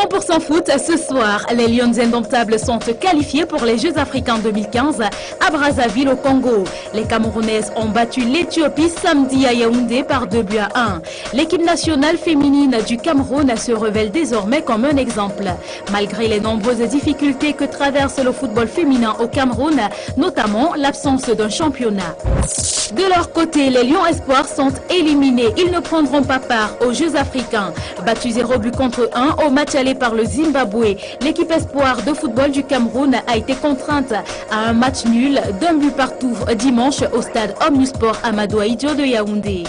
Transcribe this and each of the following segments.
100% foot, ce soir, les Lions indomptables sont qualifiés pour les Jeux africains 2015 à Brazzaville au Congo. Les Camerounaises ont battu l'Éthiopie samedi à Yaoundé par 2-1. L'équipe nationale féminine du Cameroun se révèle désormais comme un exemple. Malgré les nombreuses difficultés que traverse le football féminin au Cameroun, notamment l'absence d'un championnat. De leur côté, les Lions Espoirs sont éliminés. Ils ne prendront pas part aux Jeux africains. Battus 0-1 au match aller par le Zimbabwe, l'équipe Espoir de football du Cameroun a été contrainte à un match nul d'1 partout dimanche au stade Omnisport Amadou Ahidjo de Yaoundé.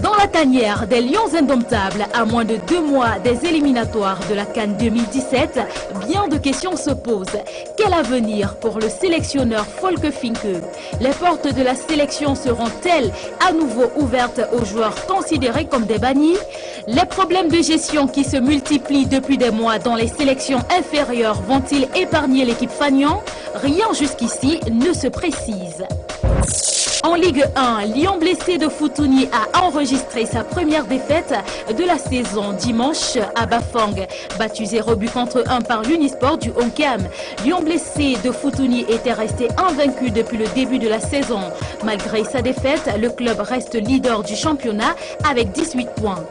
Dans la tanière des Lions indomptables, à moins de 2 mois des éliminatoires de la CAN 2017, bien de questions se posent. Quel avenir pour le sélectionneur Volker Finke? Les portes de la sélection seront-elles à nouveau ouvertes aux joueurs considérés comme des bannis? Les problèmes de gestion qui se multiplient depuis des mois dans les sélections inférieures vont-ils épargner l'équipe Fagnon? Rien jusqu'ici ne se précise. En Ligue 1, Lyon blessé de Foutouni a enregistré sa première défaite de la saison dimanche à Bafang. Battu 0-1 par l'Unisport du Honkam. Lyon blessé de Foutouni était resté invaincu depuis le début de la saison. Malgré sa défaite, le club reste leader du championnat avec 18 points.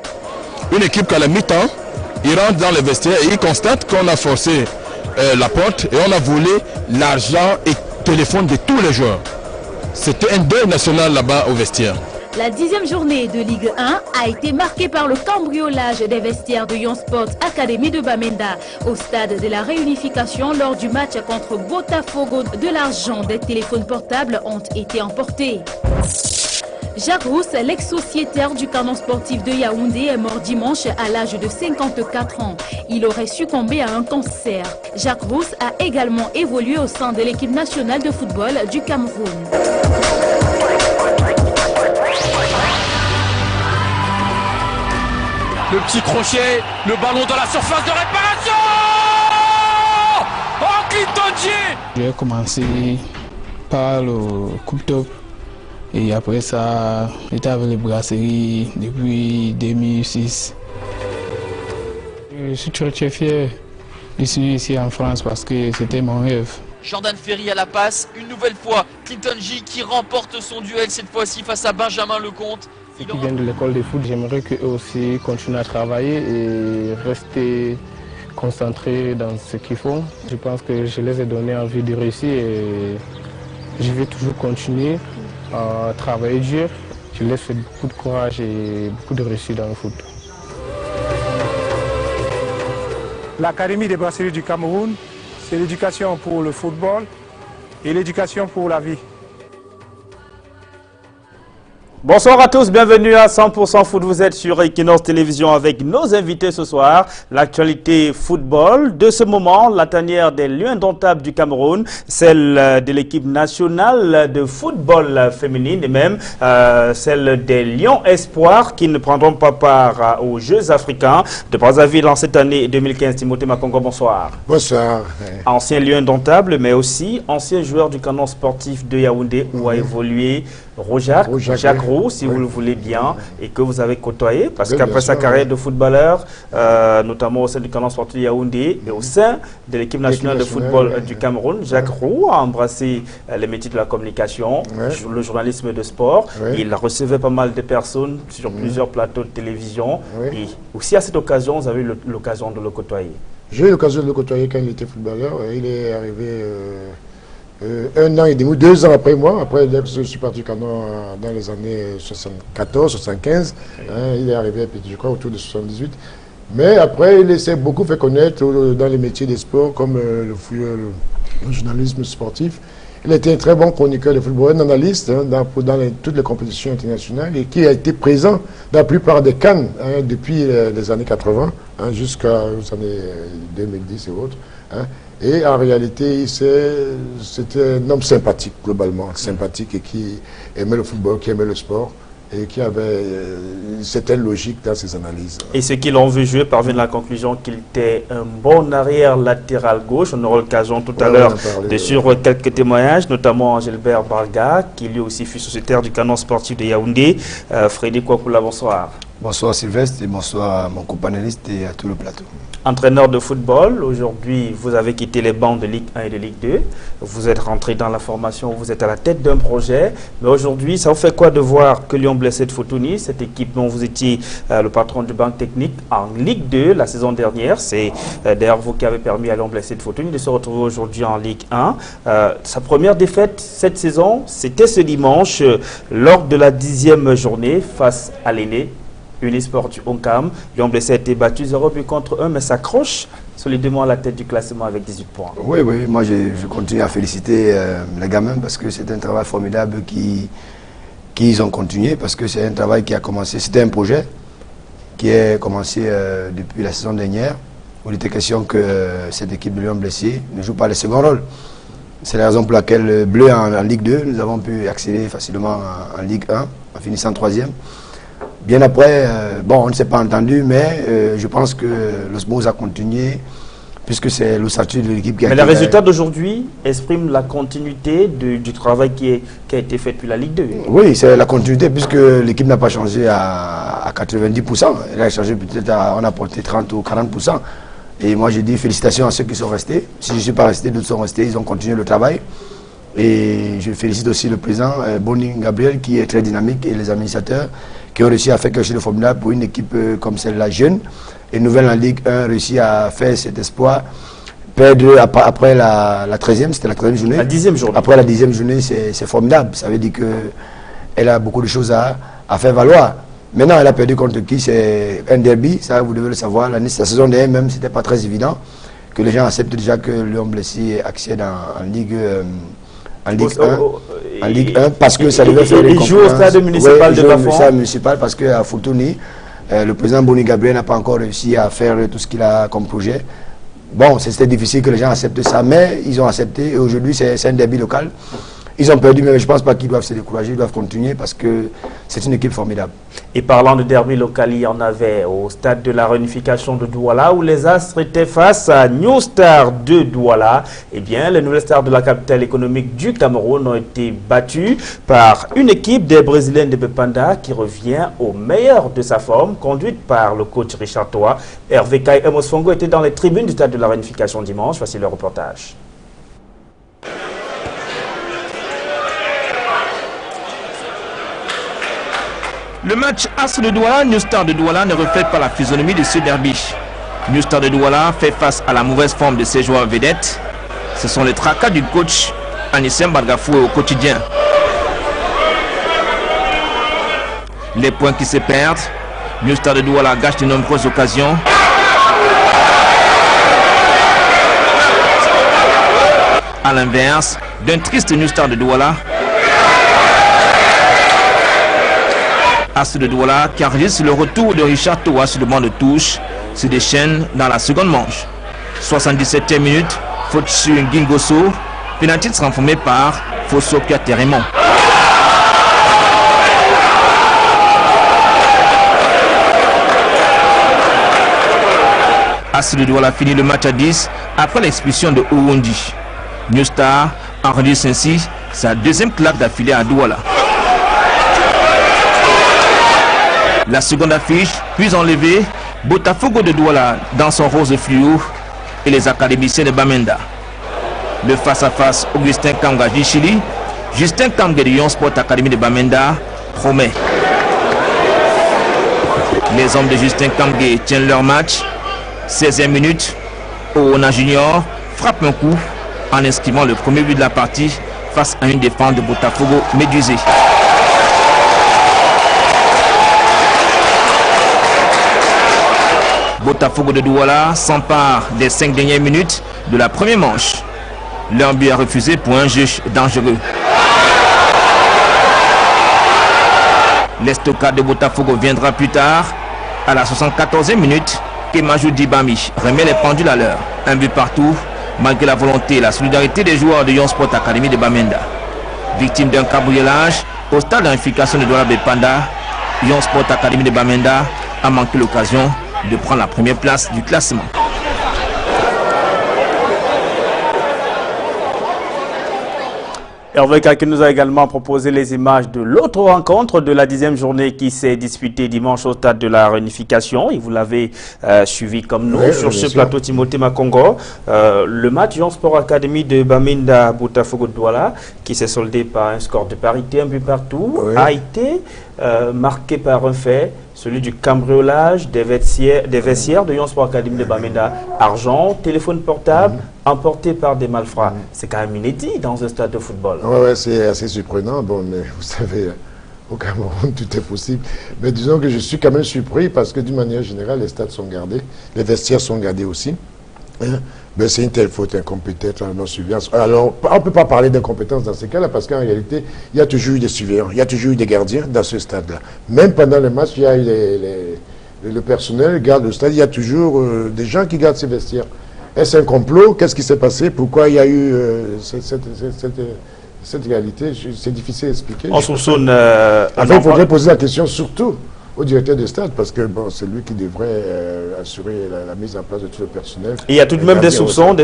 Une équipe qu'à la mi-temps, il rentre dans le vestiaire et il constate qu'on a forcé la porte et on a volé l'argent et téléphone de tous les joueurs. C'était un deuil national là-bas au vestiaire. La 10e journée de Ligue 1 a été marquée par le cambriolage des vestiaires de Yon Sport Academy de Bamenda. Au stade de la réunification lors du match contre Botafogo, de l'argent des téléphones portables ont été emportés. Jacques Rousse, l'ex-sociétaire du canon sportif de Yaoundé, est mort dimanche à l'âge de 54 ans. Il aurait succombé à un cancer. Jacques Rousse a également évolué au sein de l'équipe nationale de football du Cameroun. Le petit crochet, le ballon dans la surface de réparation. Oh, Clinton J. J'ai commencé par le coupe top. Et après ça, j'étais avec les brasseries depuis 2006. Je suis très fier de signer ici en France parce que c'était mon rêve. Jordan Ferry à la passe, une nouvelle fois, Clinton J qui remporte son duel cette fois-ci face à Benjamin Lecomte. Ceux qui viennent de l'école de foot, j'aimerais qu'eux aussi continuent à travailler et rester concentrés dans ce qu'ils font. Je pense que je les ai donné envie de réussir et je vais toujours continuer à travailler dur. Je laisse beaucoup de courage et beaucoup de réussite dans le foot. L'Académie des brasseries du Cameroun, c'est l'éducation pour le football et l'éducation pour la vie. Bonsoir à tous, bienvenue à 100% Foot. Vous êtes sur Equinox Télévision avec nos invités ce soir. L'actualité football de ce moment, la tanière des Lions indomptables du Cameroun, celle de l'équipe nationale de football féminine et même celle des Lions Espoirs qui ne prendront pas part aux Jeux africains de Brazzaville en cette année 2015. Timothée Makongo, bonsoir. Bonsoir. Ancien Lion indomptable, mais aussi ancien joueur du canon sportif de Yaoundé où a évolué Jacques Roux, si vous le voulez bien, et que vous avez côtoyé, parce qu'après sa carrière de footballeur, notamment au sein du canon sportif de Yaoundé et au sein de l'équipe nationale de football du Cameroun, Jacques Roux a embrassé les métiers de la communication, le journalisme de sport. Il recevait pas mal de personnes sur plusieurs plateaux de télévision. Et aussi à cette occasion, vous avez eu l'occasion de le côtoyer. J'ai eu l'occasion de le côtoyer quand il était footballeur. Il est arrivé 1 an et demi, 2 ans après moi. Après, je suis parti au canon dans les années 74, 75. Il est arrivé, je crois, autour de 78. Mais après, il s'est beaucoup fait connaître dans les métiers des sports, comme le journalisme sportif. Il était un très bon chroniqueur de football, un analyste dans toutes les compétitions internationales et qui a été présent dans la plupart des CAN depuis les années 80 jusqu'aux années 2010 et autres. Et en réalité, c'était un homme sympathique, globalement, sympathique et qui aimait le football, qui aimait le sport et qui avait une certaine logique dans ses analyses. Et ceux qui l'ont vu jouer parviennent à la conclusion qu'il était un bon arrière latéral gauche. On aura l'occasion tout à l'heure de suivre quelques témoignages, notamment Gilbert Barga, qui lui aussi fut sociétaire du canon sportif de Yaoundé. Frédéric Kouakoula, bonsoir. Bonsoir Sylvestre et bonsoir à mon co-panéliste et à tout le plateau. Entraîneur de football, aujourd'hui vous avez quitté les bancs de Ligue 1 et de Ligue 2. Vous êtes rentré dans la formation, vous êtes à la tête d'un projet. Mais aujourd'hui, ça vous fait quoi de voir que Lyon Blessé de Futuni, cette équipe dont vous étiez le patron du banc technique en Ligue 2 la saison dernière, c'est d'ailleurs vous qui avez permis à Lyon Blessé de Futuni de se retrouver aujourd'hui en Ligue 1. Sa première défaite cette saison, c'était ce dimanche lors de la 10e journée face à l'Aîné. Unisport du Oncam. Lyon Blessé a été battu 0 contre 1, mais s'accroche solidement à la tête du classement avec 18 points. Oui, moi je continue à féliciter les gamins parce que c'est un travail formidable qu'ils ont continué, parce que c'est un travail qui a commencé, c'était un projet qui a commencé depuis la saison dernière, où il était question que cette équipe de Lyon Blessé ne joue pas le second rôle. C'est la raison pour laquelle le Bleu en Ligue 2, nous avons pu accéder facilement en Ligue 1, en finissant 3e. Bien après, on ne s'est pas entendu, mais je pense que l'osmose a continué, puisque c'est l'ossature de l'équipe qui a été... Mais le résultat d'aujourd'hui exprime la continuité du travail qui a été fait depuis la Ligue 2. Oui, c'est la continuité, puisque l'équipe n'a pas changé à 90%. Elle a changé peut-être on a porté 30 ou 40%. Et moi, j'ai dit félicitations à ceux qui sont restés. Si je ne suis pas resté, d'autres sont restés, ils ont continué le travail. Et je félicite aussi le président Boni Gabriel, qui est très dynamique, et les administrateurs qui ont réussi à faire quelque chose de formidable pour une équipe comme celle-là jeune. Et nouvelle en Ligue 1 réussi à faire cet espoir. Perdre après la 13e, c'était la 13e journée. La 10e journée. Après la 10e journée, c'est formidable. Ça veut dire qu'elle a beaucoup de choses à faire valoir. Maintenant, elle a perdu contre qui? C'est un derby, ça vous devez le savoir. La saison dernière même, c'était pas très évident que les gens acceptent déjà que Lyon Blessé accède en Ligue 1, parce que ça devait faire des concurrences. Il joue au stade municipal de Bafouan. Au stade municipal parce qu'à Futuni, le président Boni Gabriel n'a pas encore réussi à faire tout ce qu'il a comme projet. Bon, c'était difficile que les gens acceptent ça, mais ils ont accepté. Et aujourd'hui, c'est un derby local. Ils ont perdu, mais je ne pense pas qu'ils doivent se décourager, ils doivent continuer parce que c'est une équipe formidable. Et parlant de derby local, il y en avait au stade de la réunification de Douala où les Astres étaient face à New Star de Douala. Eh bien, les nouvelles stars de la capitale économique du Cameroun ont été battues par une équipe des Brésiliens de Bepanda qui revient au meilleur de sa forme, conduite par le coach Richard Toa. Hervé Kai et Amos Fongo étaient dans les tribunes du stade de la réunification dimanche. Voici le reportage. Le match As de Douala, New Star de Douala ne reflète pas la physionomie de ce derby. New Star de Douala fait face à la mauvaise forme de ses joueurs vedettes. Ce sont les tracas du coach Anissem Bargafou au quotidien. Les points qui se perdent, New Star de Douala gâche de nombreuses occasions. À l'inverse, d'un triste New Star de Douala, As de Douala qui enregistre le retour de Richard Toa sur le banc de touche se déchaîne dans la seconde manche. 77e minute, faute sur Ngingoso, pénalty transformé par Fosso Piateremon. As de Douala finit le match à 10 après l'expulsion de Ouondi. New Star enregistre ainsi sa deuxième claque d'affilée à Douala. La seconde affiche, puis enlevée, Botafogo de Douala dans son rose fluo et les académiciens de Bamenda. Le face-à-face Augustin Kamga du Chili, Justin Kamga de Lyon Sport Academy de Bamenda promet. Les hommes de Justin Kamga tiennent leur match. 16e minute, Oona Junior frappe un coup en inscrivant le premier but de la partie face à une défense de Botafogo médusée. Botafogo de Douala s'empare des 5 dernières minutes de la première manche. Leur but a refusé pour un jeu dangereux. L'estocade de Botafogo viendra plus tard. À la 74e minute, Kemajou Dibami remet les pendules à l'heure. Un but partout, malgré la volonté et la solidarité des joueurs de Lyon Sport Academy de Bamenda. Victime d'un cabriolage, au stade d'unification de Douala Bepanda, Lyon Sport Academy de Bamenda a manqué l'occasion de prendre la première place du classement. Hervé Kake nous a également proposé les images de l'autre rencontre de la 10e journée qui s'est disputée dimanche au stade de la Réunification. Et vous l'avez suivi comme nous sur ce plateau Timothée Makongo. Le match Lyon Sport Academy de Bamenda Boutafogo Douala, qui s'est soldé par un score de parité, un but partout, a été marqué par un fait, celui du cambriolage des vestiaires de Lyon Sport Academy de Bamenda. Argent, téléphone portable, emporté par des malfrats. C'est quand même inédit dans un stade de football. Oui, c'est assez surprenant. Bon, mais vous savez, au Cameroun, tout est possible. Mais disons que je suis quand même surpris parce que d'une manière générale, les stades sont gardés, les vestiaires sont gardés aussi. Ben, c'est une telle faute incompétente à notre surveillance. Alors, on ne peut pas parler d'incompétence dans ces cas-là parce qu'en réalité, il y a toujours eu des surveillants, il y a toujours eu des gardiens dans ce stade-là. Même pendant les matchs, il y a eu le personnel garde le stade, il y a toujours des gens qui gardent ces vestiaires. Est-ce un complot? Qu'est-ce qui s'est passé? Pourquoi il y a eu cette réalité? C'est difficile à expliquer. On soupçonne... il faudrait poser la question surtout au directeur de stade, parce que bon, c'est lui qui devrait assurer la mise en place de tout le personnel. Et il y a tout de même des soupçons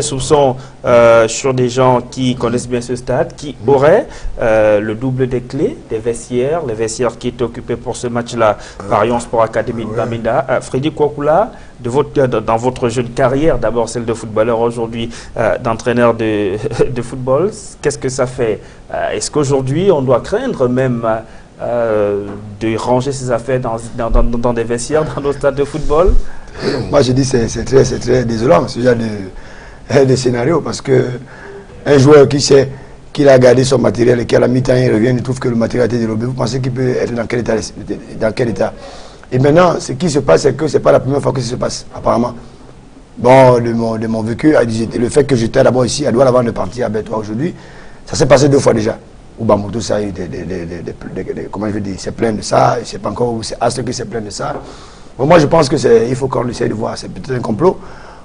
sur des gens qui connaissent bien ce stade, qui auraient le double des clés des vestiaires, les vestiaires qui étaient occupés pour ce match-là par Lyon Sport Academy de Bamenda. Freddy Kwakula, dans votre jeune carrière, d'abord celle de footballeur, aujourd'hui d'entraîneur de football, qu'est-ce que ça fait? Est-ce qu'aujourd'hui on doit craindre même de ranger ses affaires dans des vestiaires, dans nos stades de football? Moi, je dis que c'est très désolant, ce genre de scénario, parce que un joueur qui sait qu'il a gardé son matériel et qu'à la mi-temps, il revient, il trouve que le matériel a été dérobé, vous pensez qu'il peut être dans quel état? Et maintenant, ce qui se passe, c'est que ce n'est pas la première fois que ça se passe, apparemment. Bon, de mon vécu, le fait que j'étais d'abord ici, à Douala avant de partir à Bétois aujourd'hui, ça s'est passé 2 fois déjà. Ou Bamoutou, ça, comment je veux dire, c'est plein de ça, je ne sais pas encore où c'est Astre qui s'est plein de ça. Bon, moi, je pense qu'il faut qu'on essaie de voir, c'est peut-être un complot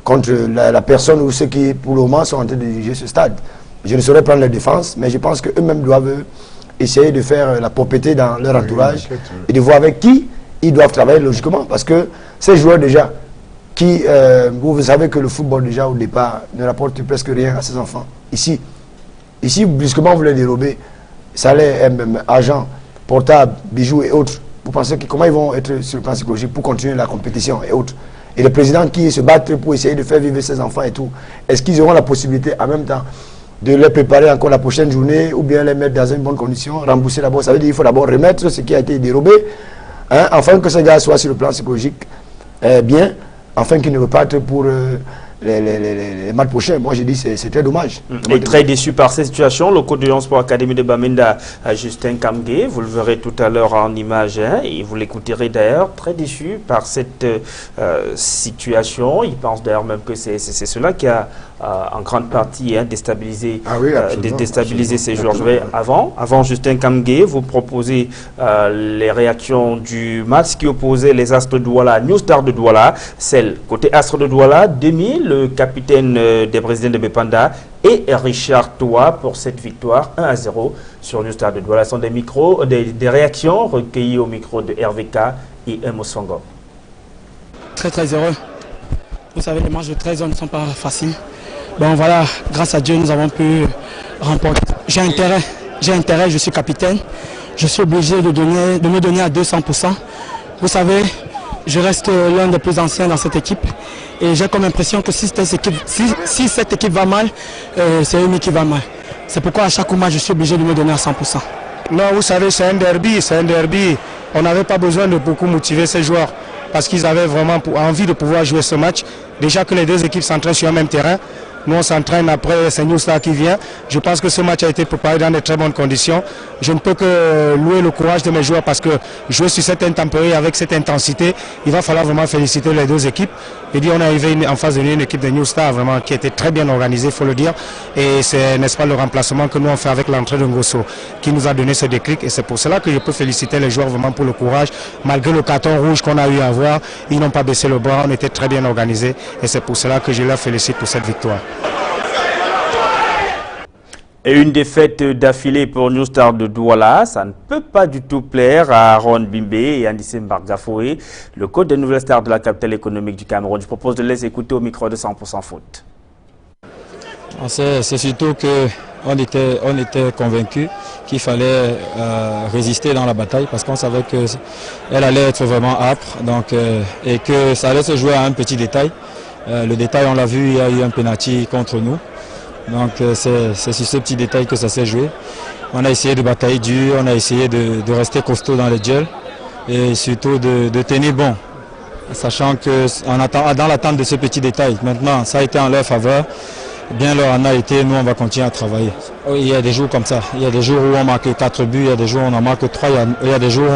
contre la personne ou ceux qui, pour le moment, sont en train de diriger ce stade. Je ne saurais prendre la défense, mais je pense qu'eux-mêmes doivent essayer de faire la propreté dans leur entourage et de voir avec qui ils doivent travailler logiquement. Parce que ces joueurs déjà, qui, vous savez que le football déjà au départ ne rapporte presque rien à ses enfants. Ici, brusquement, vous les dérobez. Salaire, argent, portable, bijoux et autres. Vous pensez comment ils vont être sur le plan psychologique pour continuer la compétition et autres? Et les présidents qui se battent pour essayer de faire vivre ses enfants et tout, est-ce qu'ils auront la possibilité en même temps de les préparer encore la prochaine journée ou bien les mettre dans une bonne condition, rembourser d'abord? Ça veut dire qu'il faut d'abord remettre ce qui a été dérobé, afin que ces gars soient sur le plan psychologique bien, afin qu'ils ne repartent pour... les matchs prochains. Moi, je dis que c'est très dommage. Et très déçu par cette situation, le coach de Lyon Sport Academy de Bamenda, Justin Kamge, vous le verrez tout à l'heure en image, et vous l'écouterez d'ailleurs, très déçu par cette situation. Il pense d'ailleurs même que c'est cela qui a en grande partie déstabilisé ces joueurs. Avant Justin Kamge, vous proposez les réactions du match qui opposait les Astres de Douala, New Star de Douala, celle côté Astres de Douala, 2000, le capitaine des présidents de Bepanda, et Richard Toa pour cette victoire 1-0 sur New Star de Douala. Ce sont des réactions recueillies au micro de RVK et Mosongo. Très heureux. Vous savez, les matchs de 13 ans ne sont pas faciles. Bon voilà, grâce à Dieu, nous avons pu remporter. J'ai intérêt, je suis capitaine. Je suis obligé de me donner à 200%. Vous savez, je reste l'un des plus anciens dans cette équipe. Et j'ai comme impression que si cette équipe va mal, c'est une qui va mal. C'est pourquoi à chaque match, je suis obligé de me donner à 100%. Non, vous savez, c'est un derby. On n'avait pas besoin de beaucoup motiver ces joueurs parce qu'ils avaient vraiment envie de pouvoir jouer ce match. Déjà que les deux équipes s'entraînent sur le même terrain. Nous, on s'entraîne après, c'est New Star qui vient. Je pense que ce match a été préparé dans de très bonnes conditions. Je ne peux que louer le courage de mes joueurs parce que jouer sur cette intempérie avec cette intensité, il va falloir vraiment féliciter les deux équipes. Et on est arrivé en face de une équipe de New Star vraiment qui était très bien organisée, il faut le dire. Et c'est, n'est-ce pas, le remplacement que nous on fait avec l'entrée de Ngosso qui nous a donné ce déclic. Et c'est pour cela que je peux féliciter les joueurs vraiment pour le courage. Malgré le carton rouge qu'on a eu à voir, ils n'ont pas baissé le bras, on était très bien organisés. Et c'est pour cela que je les félicite pour cette victoire. Et une défaite d'affilée pour New Star de Douala, ça ne peut pas du tout plaire à Aaron Bimbe et Anissé Mbargafoé, le coach des Nouvelles Stars de la capitale économique du Cameroun. Je propose de les écouter au micro de 100% foot. C'est surtout que on était convaincus qu'il fallait résister dans la bataille parce qu'on savait qu'elle allait être vraiment âpre et que ça allait se jouer à un petit détail. Le détail, on l'a vu, il y a eu un penalty contre nous. Donc c'est sur ce petit détail que ça s'est joué. On a essayé de batailler dur, on a essayé de rester costaud dans les duels et surtout de tenir bon. Sachant que dans l'attente de ce petit détail, maintenant ça a été en leur faveur. Bien leur en a été, nous on va continuer à travailler. Il y a des jours comme ça, il y a des jours où on marque 4 buts, il y a des jours où on en marque 3, il y a des jours où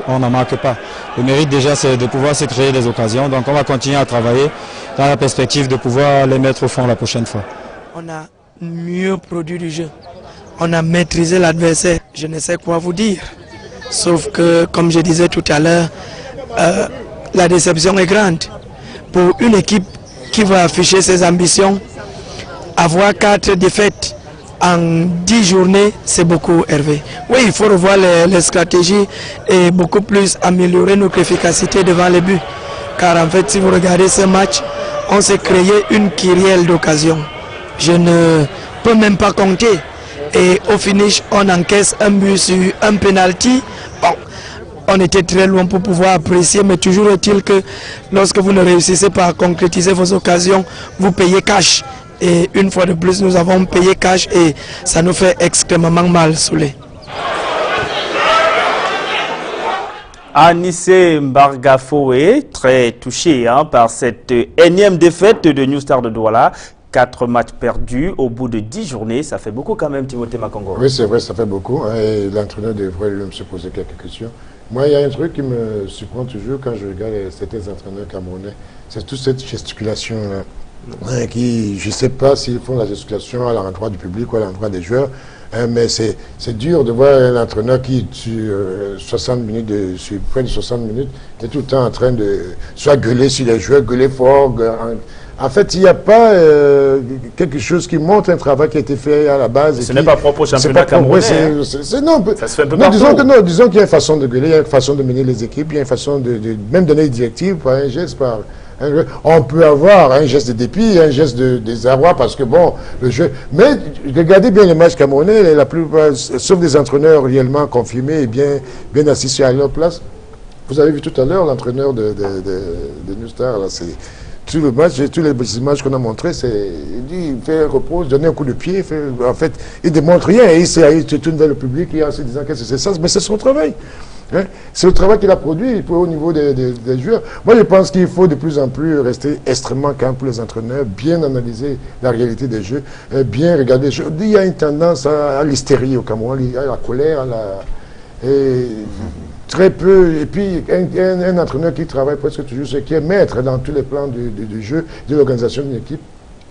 on n'en marque pas. Le mérite déjà c'est de pouvoir se créer des occasions, donc on va continuer à travailler dans la perspective de pouvoir les mettre au fond la prochaine fois. On a mieux produit du jeu, on a maîtrisé l'adversaire, je ne sais quoi vous dire. Sauf que, comme je disais tout à l'heure, la déception est grande. Pour une équipe qui va afficher ses ambitions, avoir 4 défaites en 10 journées, c'est beaucoup, Hervé. Oui, il faut revoir les stratégies et beaucoup plus améliorer notre efficacité devant les buts. Car en fait, si vous regardez ce match, on s'est créé une kyrielle d'occasions. Je ne peux même pas compter. Et au finish, on encaisse un but sur un penalty. Bon, on était très loin pour pouvoir apprécier, mais toujours est-il que lorsque vous ne réussissez pas à concrétiser vos occasions, vous payez cash. Et une fois de plus, nous avons payé cash et ça nous fait extrêmement mal Soulé. Anissé Mbargafoé, très touché par cette énième défaite de New Star de Douala. 4 matchs perdus au bout de 10 journées, ça fait beaucoup quand même, Timothée Makongo. Oui, c'est vrai, ça fait beaucoup. Et l'entraîneur devrait lui-même se poser quelques questions. Moi, il y a un truc qui me surprend toujours quand je regarde certains entraîneurs camerounais, c'est toute cette gesticulation-là. Qui, je ne sais pas s'ils font la gesticulation à l'endroit du public ou à l'endroit des joueurs, mais c'est dur de voir un entraîneur qui, sur 60 minutes, sur près de 60 minutes, est tout le temps en train de soit gueuler sur les joueurs, gueuler fort. En fait, il n'y a pas quelque chose qui montre un travail qui a été fait à la base. Ce n'est pas propre au championnat camerounais. Ça se fait un peu partout. Disons qu'il y a une façon de gueuler, il y a une façon de mener les équipes, il y a une façon de même donner des directives par un geste, par... On peut avoir un geste de dépit, un geste de désarroi parce que bon, le jeu... Mais regardez bien les matchs camerounais, la plupart, sauf des entraîneurs réellement confirmés et bien assis à leur place. Vous avez vu tout à l'heure l'entraîneur de New Star, là, c'est... Tout le match, tous les images qu'on a montrées, il dit, il fait un repos, donner un coup de pied, en fait, il ne démontre rien, et il se tourne vers le public, en se disant que c'est ça, mais c'est son travail. Hein? C'est le travail qu'il a produit au niveau des joueurs. Moi, je pense qu'il faut de plus en plus rester extrêmement calme pour les entraîneurs, bien analyser la réalité des jeux, bien regarder les jeux. Il y a une tendance à l'hystérie au Cameroun, à la colère, à la... Très peu, et puis un entraîneur qui travaille presque toujours, qui est maître dans tous les plans du jeu, de l'organisation d'une équipe,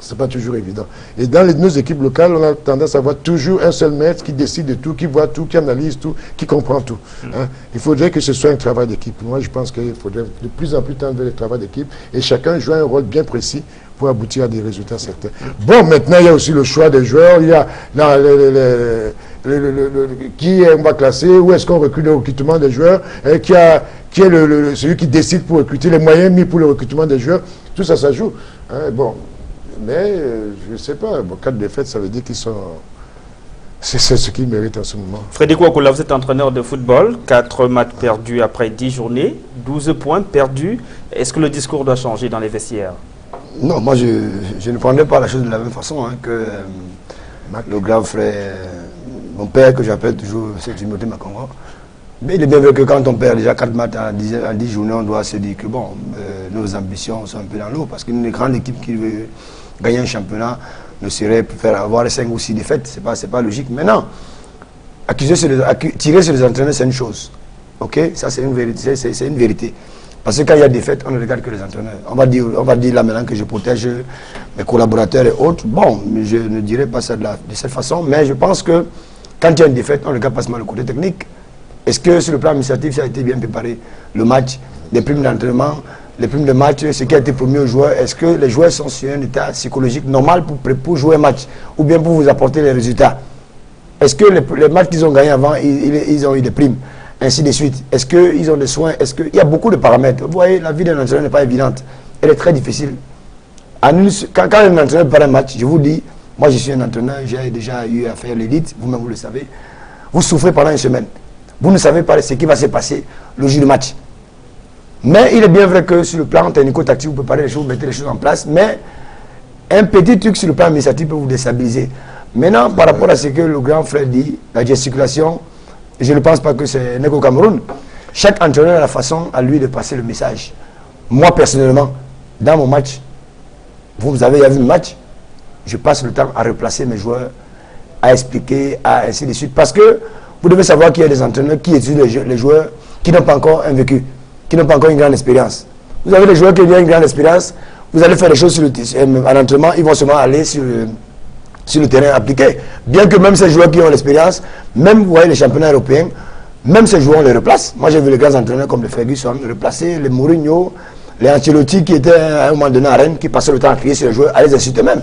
c'est pas toujours évident. Et dans nos équipes locales, on a tendance à avoir toujours un seul maître qui décide de tout, qui voit tout, qui analyse tout, qui comprend tout. Hein. Il faudrait que ce soit un travail d'équipe. Moi, je pense qu'il faudrait de plus en plus tendre vers le travail d'équipe et chacun joue un rôle bien précis pour aboutir à des résultats certains. Bon, maintenant, il y a aussi le choix des joueurs, il y a qui on va classer, où est-ce qu'on recrute le recrutement des joueurs, qui est celui qui décide pour recruter, les moyens mis pour le recrutement des joueurs, tout ça, ça joue. Hein, bon, mais je ne sais pas, 4 défaites, ça veut dire qu'ils sont... C'est ce qu'ils méritent en ce moment. Frédéric Ouakola, vous êtes entraîneur de football, 4 matchs perdus après 10 journées, 12 points perdus. Est-ce que le discours doit changer dans les vestiaires? Non, moi je ne prendrais pas la chose de la même façon que le grand frère, mon père que j'appelle toujours, c'est Timothée Makongo. Mais il est bien vrai que quand on perd déjà 4 matchs en 10 journées, on doit se dire que bon, nos ambitions sont un peu dans l'eau, parce qu'une grande équipe qui veut gagner un championnat ne serait pour faire avoir 5 ou 6 défaites, c'est pas logique. Maintenant, tirer sur les entraîneurs, c'est une chose. Ok, ça c'est une vérité, c'est une vérité. Parce que quand il y a des défaites, on ne regarde que les entraîneurs. On va dire là maintenant que je protège mes collaborateurs et autres. Bon, je ne dirais pas ça de cette façon, mais je pense que quand il y a une défaite, on ne regarde pas seulement le côté technique. Est-ce que sur le plan administratif, ça a été bien préparé? Le match, les primes d'entraînement, les primes de match, ce qui a été promis aux joueurs, est-ce que les joueurs sont sur un état psychologique normal pour jouer un match ou bien pour vous apporter les résultats? Est-ce que les matchs qu'ils ont gagnés avant, ils ont eu des primes? Ainsi de suite. Est-ce qu'ils ont des soins? Est-ce qu'il y a beaucoup de paramètres? Vous voyez, la vie d'un entraîneur n'est pas évidente. Elle est très difficile. Quand un entraîneur prend un match, je vous dis, Moi, je suis un entraîneur, j'ai déjà eu à faire l'élite, vous-même vous le savez. Vous souffrez pendant une semaine. Vous ne savez pas ce qui va se passer le jour du match. Mais il est bien vrai que sur le plan technico-tactique, vous préparez les choses, vous mettez les choses en place, mais un petit truc sur le plan administratif peut vous déstabiliser. Maintenant, par rapport à ce que le grand frère dit, la gesticulation, je ne pense pas que c'est qu'au Cameroun. Chaque entraîneur a la façon à lui de passer le message. Moi, personnellement, dans mon match, vous avez vu le match, je passe le temps à replacer mes joueurs, à expliquer, à ainsi de suite. Parce que vous devez savoir qu'il y a des entraîneurs qui étudient les joueurs qui n'ont pas encore un vécu, qui n'ont pas encore une grande expérience. Vous avez des joueurs qui ont une grande expérience, vous allez faire des choses en entraînement, ils vont seulement aller sur le terrain appliqué. Bien que même ces joueurs qui ont l'expérience, même vous voyez les championnats européens, même ces joueurs on les replace. Moi j'ai vu les grands entraîneurs comme le Ferguson replacer, les Mourinho, les Ancelotti qui étaient à un moment donné à Rennes, qui passaient le temps à crier sur les joueurs, à les insulter même.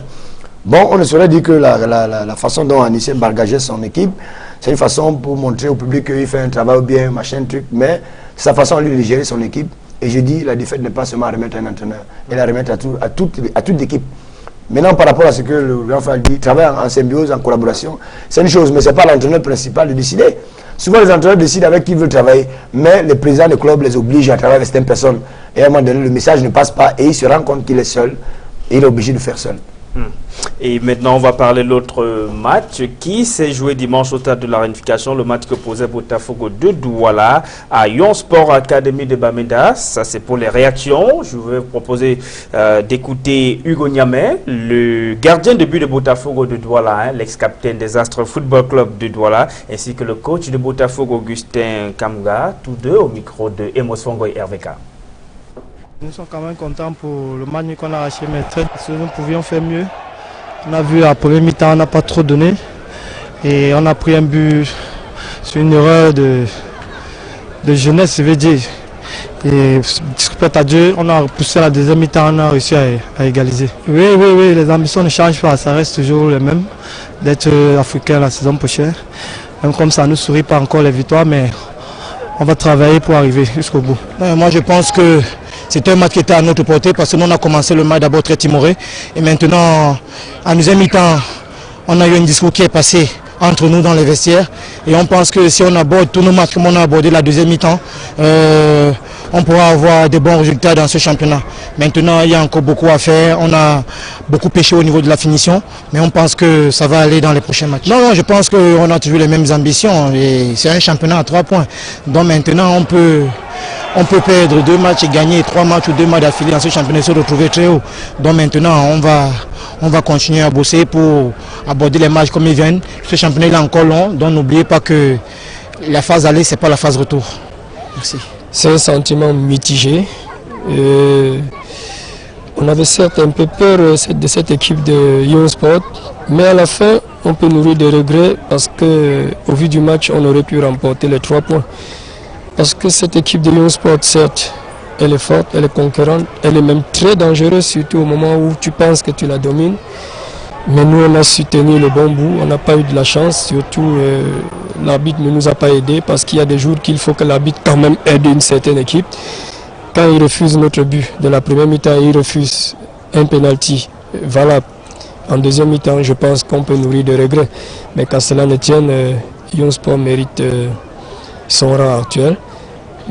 Bon, on ne saurait dire que la façon dont Anissé bargageait son équipe, c'est une façon pour montrer au public qu'il fait un travail bien, machin, truc, mais c'est sa façon lui de gérer son équipe. Et je dis, la défaite n'est pas seulement à remettre à un entraîneur, elle à remettre à toute l'équipe. Maintenant, par rapport à ce que le grand frère dit, travailler en symbiose, en collaboration, c'est une chose, mais ce n'est pas l'entraîneur principal de décider. Souvent, les entraîneurs décident avec qui ils veulent travailler, mais les présidents des clubs les obligent à travailler avec certaines personnes. Et à un moment donné, le message ne passe pas et il se rend compte qu'il est seul et il est obligé de faire seul. Et maintenant, on va parler de l'autre match qui s'est joué dimanche au stade de la Réunification, le match que posait Botafogo de Douala à Yon Sport Academy de Bamenda. Ça, c'est pour les réactions. Je vais vous proposer d'écouter Hugo Niamé, le gardien de but de Botafogo de Douala, l'ex-capitaine des Astres Football Club de Douala, ainsi que le coach de Botafogo, Augustin Kamga, tous deux au micro de Emos Fongo et RVK. Nous sommes quand même contents pour le match qu'on a arraché, mais nous pouvions faire mieux. On a vu à la première mi-temps, on n'a pas trop donné. Et on a pris un but sur une erreur de jeunesse, je veux dire. Et discret à Dieu, on a poussé à la deuxième mi-temps, on a réussi à égaliser. Oui, les ambitions ne changent pas, ça reste toujours les mêmes. D'être africain la saison prochaine. Même comme ça ne nous sourit pas encore les victoires, mais on va travailler pour arriver jusqu'au bout. Moi je pense que c'est un match qui était à notre portée parce que nous on a commencé le match d'abord très timoré et maintenant en deuxième mi-temps on a eu un discours qui est passé entre nous dans les vestiaires et on pense que si on aborde tous nos matchs comme on a abordé la deuxième mi-temps, on pourra avoir de bons résultats dans ce championnat. Maintenant il y a encore beaucoup à faire, on a beaucoup péché au niveau de la finition, mais on pense que ça va aller dans les prochains matchs. Non, je pense qu'on a toujours les mêmes ambitions et c'est un championnat à 3 points. Donc maintenant on peut perdre 2 matchs et gagner 3 matchs ou 2 matchs d'affilée dans ce championnat et se retrouver très haut. Donc maintenant, on va continuer à bosser pour aborder les matchs comme ils viennent. Ce championnat est encore long, donc n'oubliez pas que la phase aller, ce n'est pas la phase retour. Merci. C'est un sentiment mitigé. On avait certes un peu peur de cette équipe de Yon Sport, mais à la fin, on peut nourrir des regrets parce qu'au vu du match, on aurait pu remporter les 3 points. Parce que cette équipe de Yon Sport, certes, elle est forte, elle est conquérante, elle est même très dangereuse, surtout au moment où tu penses que tu la domines. Mais nous, on a su tenir le bon bout, on n'a pas eu de la chance, surtout l'arbitre ne nous a pas aidés parce qu'il y a des jours qu'il faut que l'arbitre quand même aide une certaine équipe. Quand il refuse notre but de la première mi-temps, il refuse un penalty valable. En deuxième mi-temps, je pense qu'on peut nourrir des regrets. Mais qu'à cela ne tienne, Yon Sport mérite son rang actuel.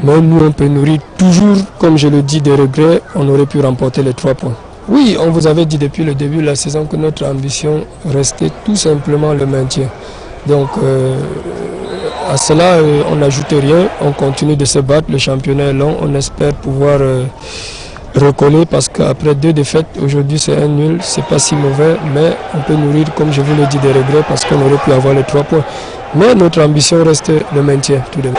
Mais nous, on peut nourrir toujours, comme je le dis, des regrets. On aurait pu remporter les 3 points. Oui, on vous avait dit depuis le début de la saison que notre ambition restait tout simplement le maintien. Donc, à cela, on n'ajoute rien. On continue de se battre. Le championnat est long. On espère pouvoir recoller parce qu'après 2 défaites, aujourd'hui c'est un nul. C'est pas si mauvais, mais on peut nourrir, comme je vous l'ai dit, des regrets parce qu'on aurait pu avoir les 3 points. Mais notre ambition reste le maintien tout de même.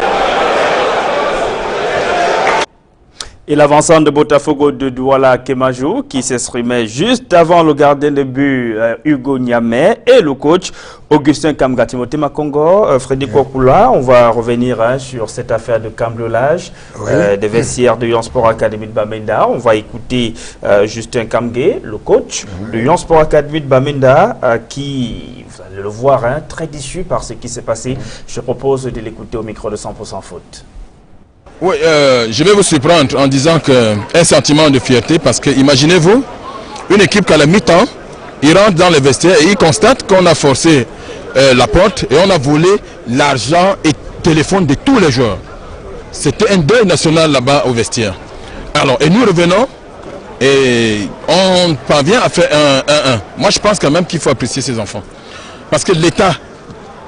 Et l'avancement de Botafogo de Douala Kemajou qui s'exprimait juste avant le gardien de but Hugo Niamé et le coach Augustin Kamga. Timothée Makongo, Freddy Kokula, on va revenir sur cette affaire de cambriolage des vestiaires de Yon Sport Academy de Bamenda. On va écouter Justin Kamge, le coach de Yon Sport Academy de Bamenda qui, vous allez le voir, très déçu par ce qui s'est passé. Je propose de l'écouter au micro de 100% Foot. Oui, je vais vous surprendre en disant qu'un sentiment de fierté parce que imaginez-vous, une équipe qu'à la mi-temps il rentre dans les vestiaires et il constate qu'on a forcé la porte et on a volé l'argent et téléphone de tous les joueurs. C'était un deuil national là-bas au vestiaire. Alors, et nous revenons et on parvient à faire un 1-1. Moi, je pense quand même qu'il faut apprécier ces enfants. Parce que l'état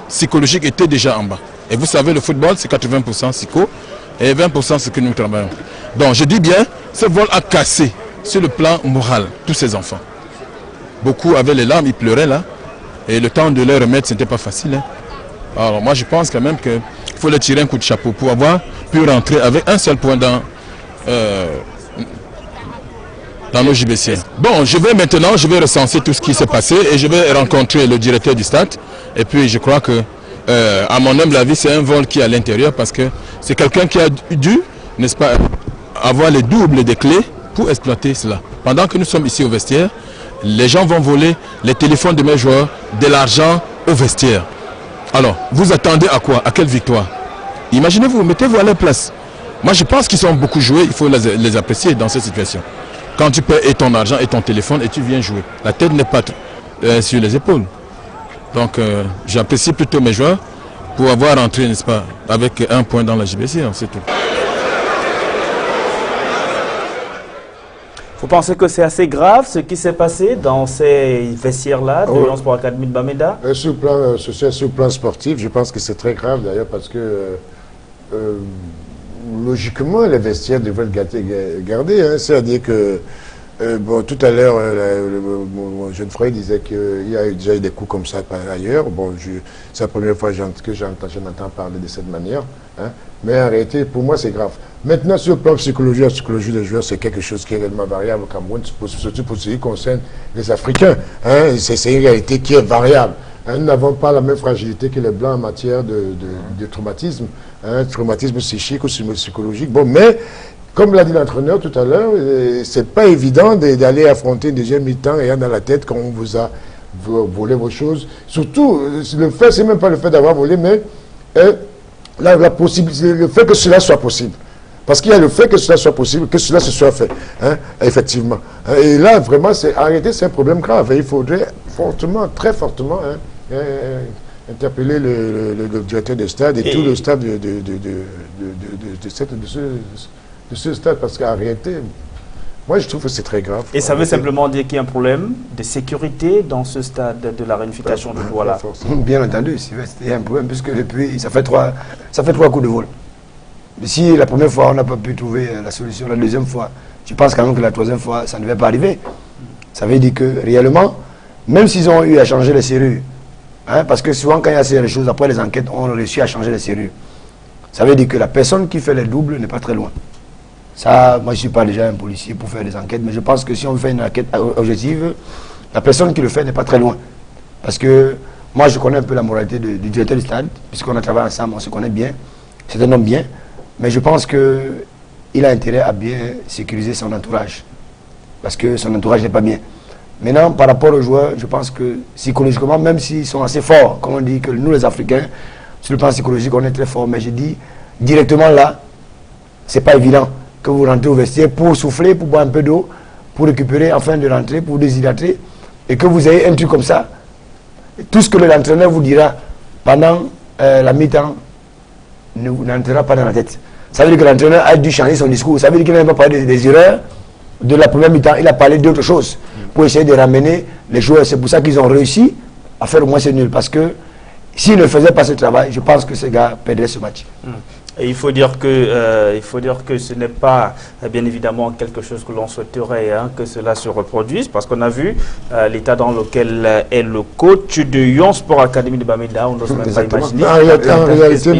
psychologique était déjà en bas. Et vous savez, le football, c'est 80% psycho et 20% ce que nous travaillons. Donc, je dis bien, ce vol a cassé sur le plan moral tous ces enfants. Beaucoup avaient les larmes, ils pleuraient là. Et le temps de les remettre, ce n'était pas facile. Hein. Alors, moi, je pense quand même qu'il faut leur tirer un coup de chapeau pour avoir pu rentrer avec un seul point dans nos JBC. Bon, je vais recenser tout ce qui s'est passé et je vais rencontrer le directeur du stade. Et puis, je crois que, à mon humble avis, c'est un vol qui est à l'intérieur parce que c'est quelqu'un qui a dû, n'est-ce pas, avoir les doubles des clés pour exploiter cela. Pendant que nous sommes ici au vestiaire, les gens vont voler les téléphones de mes joueurs, de l'argent au vestiaire. Alors, vous attendez à quoi? À quelle victoire? Imaginez-vous, mettez-vous à leur place. Moi, je pense qu'ils sont beaucoup joués, il faut les apprécier dans cette situation. Quand tu paies ton argent et ton téléphone et tu viens jouer, la tête n'est pas sur les épaules. Donc, j'apprécie plutôt mes joueurs pour avoir rentré, n'est-ce pas, avec un point dans la JBC, c'est tout. Vous pensez que c'est assez grave ce qui s'est passé dans ces vestiaires-là de Lyon Sport Academy de Bamenda? Sur le plan sportif, je pense que c'est très grave d'ailleurs parce que logiquement les vestiaires devraient être gardés. Hein. C'est-à-dire que bon, tout à l'heure, mon jeune frère disait qu'il y a déjà eu des coups comme ça par ailleurs. Bon, c'est la première fois que j'entends parler de cette manière. Hein. Mais en réalité, pour moi, c'est grave. Maintenant, sur le plan psychologique, la psychologie des joueurs, c'est quelque chose qui est réellement variable au Cameroun, surtout pour ce qui concerne les Africains. Hein. C'est une réalité qui est variable. Hein. Nous n'avons pas la même fragilité que les Blancs en matière de traumatisme, hein, traumatisme psychique ou psychologique. Bon, mais comme l'a dit l'entraîneur tout à l'heure, c'est pas évident d'aller affronter une deuxième mi-temps ayant dans la tête qu'on vous a volé vos choses. Surtout, le fait, c'est même pas le fait d'avoir volé, mais le fait que cela soit possible. Parce qu'il y a le fait que cela soit possible, que cela se soit fait, hein, effectivement. Et là, vraiment, en réalité, c'est un problème grave. Et il faudrait fortement, très fortement, hein, interpeller le directeur de stade et tout le stade de ce stade, parce qu'en réalité, moi je trouve que c'est très grave. Et ça veut simplement dire qu'il y a un problème de sécurité dans ce stade de la réunification de Douala. Bien entendu, il y a un problème, puisque depuis, ça fait trois coups de vol. Si la première fois on n'a pas pu trouver la solution, la deuxième fois, je pense quand même que la troisième fois, ça ne devait pas arriver. Ça veut dire que réellement, même s'ils ont eu à changer les serrures, hein, parce que souvent quand il y a ces choses, après les enquêtes, on a réussi à changer les serrures. Ça veut dire que la personne qui fait les doubles n'est pas très loin. Ça, moi je ne suis pas déjà un policier pour faire des enquêtes, mais je pense que si on fait une enquête objective, la personne qui le fait n'est pas très loin. Parce que moi je connais un peu la moralité du directeur du stade, puisqu'on a travaillé ensemble, on se connaît bien, c'est un homme bien, mais je pense qu'il a intérêt à bien sécuriser son entourage, parce que son entourage n'est pas bien. Maintenant, par rapport aux joueurs, je pense que psychologiquement, même s'ils sont assez forts, comme on dit que nous les Africains, sur le plan psychologique, on est très forts, mais je dis directement là, c'est pas évident que vous rentrez au vestiaire pour souffler, pour boire un peu d'eau, pour récupérer, enfin de rentrer, pour déshydrater, et que vous ayez un truc comme ça. Tout ce que l'entraîneur vous dira pendant la mi-temps n'entrera pas dans la tête. Ça veut dire que l'entraîneur a dû changer son discours. Ça veut dire qu'il n'a pas parlé des erreurs de la première mi-temps, il a parlé d'autre chose pour essayer de ramener les joueurs. C'est pour ça qu'ils ont réussi à faire au moins ce nul, parce que s'ils ne faisaient pas ce travail, je pense que ces gars perdraient ce match. Et il faut dire que ce n'est pas bien évidemment quelque chose que l'on souhaiterait, hein, que cela se reproduise, parce qu'on a vu l'état dans lequel est le coach de Lyon Sport Academy de Bamenda. On n'ose même pas imaginer. En réalité,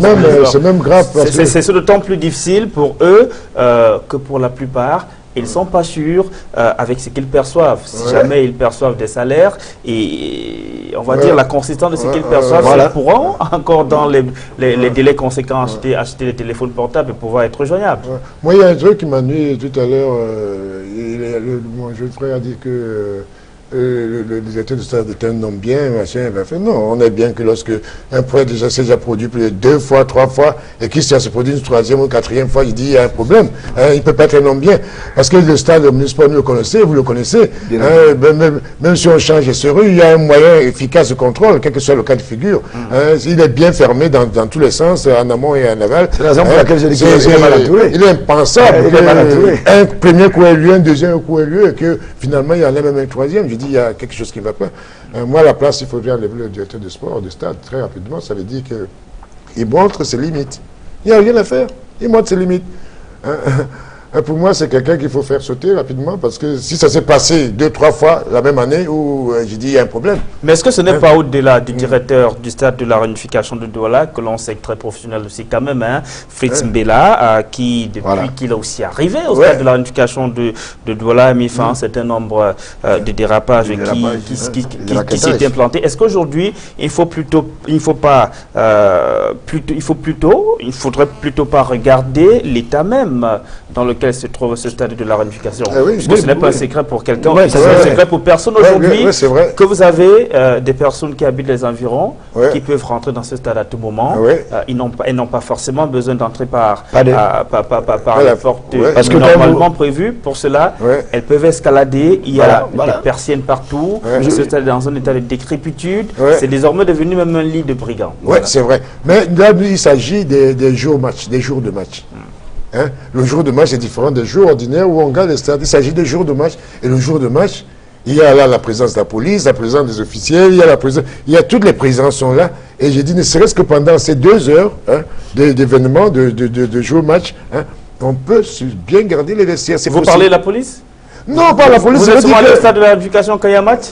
c'est même grave. C'est d'autant plus difficile pour eux que pour la plupart, ils ne sont pas sûrs avec ce qu'ils perçoivent. Si jamais ils perçoivent des salaires, et on va dire la consistance de ce qu'ils perçoivent, ils pourront encore dans les délais conséquents acheter des téléphones portables et pouvoir être joignables. Moi, il y a un truc qui m'a nuit tout à l'heure. Mon jeune frère a dit que le directeur de stade est un homme bien, machin, il va faire. Non, on est bien que lorsque un projet s'est déjà produit plus de 2 fois, 3 fois, et qu'il se produit une 3e ou 4e fois, il dit il y a un problème. Il ne peut pas être un homme bien. Parce que le stade municipal, vous le connaissez, même si on change les serrures, il y a un moyen efficace de contrôle, quel que soit le cas de figure. Il est bien fermé dans tous les sens, en amont et en aval. C'est la raison pour laquelle je dis qu'il est mal entouré. Il est impensable. Un premier coup ait lieu, un deuxième coup ait lieu, et que finalement il y en a même un 3e. Je dis il y a quelque chose qui ne va pas. Moi, à la place, il faudrait enlever le directeur de sport, de stade, très rapidement. Ça veut dire qu'il montre ses limites. Il n'y a rien à faire. Il montre ses limites. Pour moi, c'est quelqu'un qu'il faut faire sauter rapidement, parce que si ça s'est passé 2-3 fois la même année, où j'ai dit il y a un problème. Mais est-ce que ce n'est pas au-delà du directeur du stade de la réunification de Douala, que l'on sait très professionnel aussi quand même, Fritz Mbela, qui depuis qu'il est aussi arrivé au stade de la réunification de Douala a mis fin à un certain nombre de dérapages qui s'étaient implantés. Est-ce qu'aujourd'hui, il faudrait plutôt pas regarder l'état même dans lequel se trouve ce stade de la réunification. Parce que ce n'est pas un secret pour quelqu'un, c'est un secret pour personne aujourd'hui, que vous avez des personnes qui habitent les environs, qui peuvent rentrer dans ce stade à tout moment. Ils n'ont pas forcément besoin d'entrer par la porte normalement prévue. Pour cela, elles peuvent escalader. Il y a des persiennes partout. Ce stade est dans un état de décrépitude. C'est désormais devenu même un lit de brigands. Oui, c'est vrai. Mais là, il s'agit des jours de match. Le jour de match est différent des jours ordinaires où on gagne les stades. Il s'agit de jours de match. Et le jour de match, il y a là la présence de la police, la présence des officiels, il y a toutes les présences sont là. Et j'ai dit, ne serait-ce que pendant ces 2 heures d'événements, de jour match, on peut bien garder les vestiaires. Vous parlez de la police? Non, pas la police. Vous êtes souvent allé au stade de la réunification quand il y a match?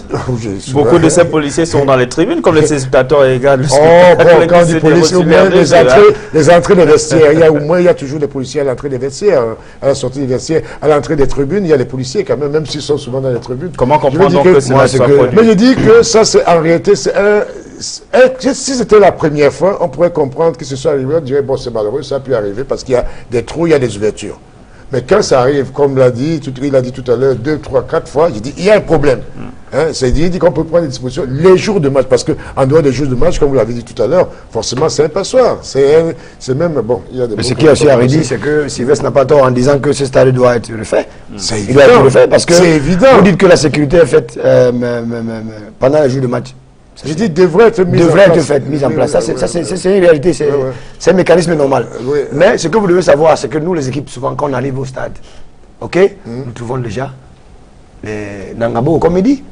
Beaucoup de ces policiers sont dans les tribunes, comme les spectateurs et gars. Quand on dit police, les entrées des vestiaires, il y a toujours des policiers à l'entrée des vestiaires, à la sortie des vestiaires, à l'entrée des tribunes, il y a les policiers quand même s'ils sont souvent dans les tribunes. Comment comprendre donc que cela soit produit? Mais je dis que ça, en réalité, c'est si c'était la première fois, on pourrait comprendre que ce soit arrivé, on dirait, bon, c'est malheureux, ça a pu arriver parce qu'il y a des trous, il y a des ouvertures. Mais quand ça arrive, comme il a dit tout à l'heure, 2, 3, 4 fois, j'ai dit, il y a un problème. C'est-à-dire qu'on peut prendre des dispositions les jours de match, parce qu'en dehors des jours de match, comme vous l'avez dit tout à l'heure, forcément, c'est un passoire. C'est même, bon, il y a des... Mais ce qui est aussi à redire, c'est que Sylvestre n'a pas tort en disant que ce stade doit être refait. C'est évident. Il doit être refait, parce que vous dites que la sécurité est faite pendant les jours de match. Je dis devrait être mise en place. Ça, c'est une réalité, c'est un mécanisme normal. Mais ce que vous devez savoir, c'est que nous, les équipes, souvent, quand on arrive au stade, nous trouvons déjà les Nangabo, comme il dit,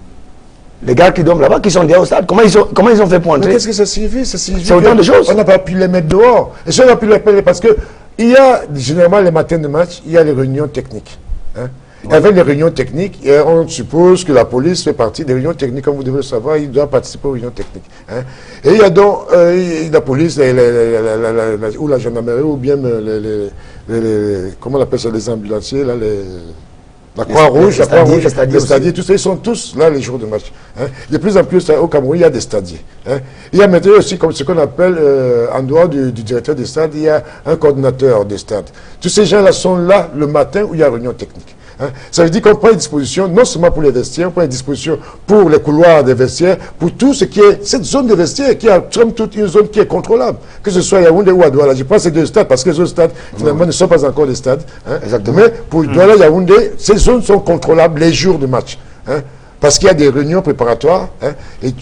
les gars qui dorment là-bas, qui sont déjà au stade. Comment ils ont fait pour entrer? Qu'est-ce que ça signifie? C'est autant de choses. On n'a pas pu les mettre dehors. Et ça, on a pu les mettre parce que il y a, généralement, les matins de match, il y a les réunions techniques. Avec les réunions techniques, on suppose que la police fait partie des réunions techniques, comme vous devez le savoir, il doit participer aux réunions techniques. Et il y a donc la police, ou la gendarmerie, ou bien comment on appelle ça, les ambulanciers, là, la Croix-Rouge, les stadiers, tout ça, ils sont tous là les jours de match. De plus en plus, au Cameroun, il y a des stadiers. Il y a maintenant aussi, comme ce qu'on appelle, en dehors du directeur des stades, il y a un coordinateur des stades. Tous ces gens-là sont là le matin où il y a réunion technique. Ça veut dire qu'on prend une disposition, non seulement pour les vestiaires, on prend une disposition pour les couloirs des vestiaires, pour tout ce qui est cette zone de vestiaires, qui est toute une zone qui est contrôlable, que ce soit à Yaoundé ou à Douala. Je prends ces 2 stades parce que les autres stades, finalement, ne sont pas encore des stades. Exactement. Mais pour Douala, Yaoundé, ces zones sont contrôlables les jours de match. Parce qu'il y a des réunions préparatoires et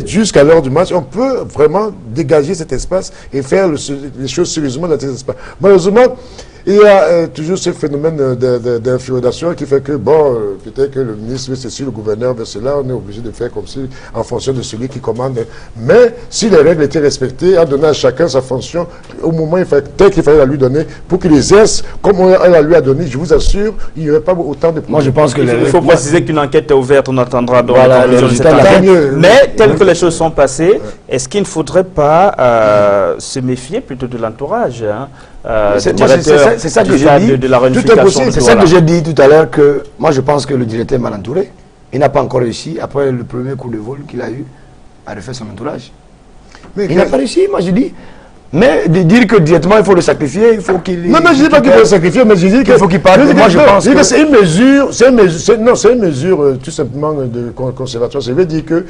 jusqu'à l'heure du match, on peut vraiment dégager cet espace et faire les choses sérieusement dans cet espace. Malheureusement, il y a toujours ce phénomène d'influence qui fait que, bon, peut-être que le ministre veut ceci, le gouverneur veut cela, on est obligé de faire comme si, en fonction de celui qui commande. Mais si les règles étaient respectées, en donnant à chacun sa fonction, au moment tel qu'il fallait la lui donner, pour qu'il exerce comme elle la lui a donné, je vous assure, il n'y aurait pas autant de problèmes. Moi, je pense que il faut préciser qu'une enquête est ouverte, on attendra donc la conclusion de cette enquête. Mais, telles que les choses sont passées, est-ce qu'il ne faudrait pas se méfier plutôt de l'entourage c'est ça que j'ai dit. C'est ça que j'ai dit tout à l'heure, que moi je pense que le directeur est mal entouré. Il n'a pas encore réussi, après le premier coup de vol qu'il a eu, à refaire son entourage. Mais il n'a pas réussi. Moi je dis, Mais de dire que directement il faut le sacrifier, il faut qu'il... Non, mais je ne dis pas qu'il faut le sacrifier, mais je dis qu'il faut qu'il parte. Moi, je pense que c'est une mesure tout simplement de conservatoire. Ça veut dire que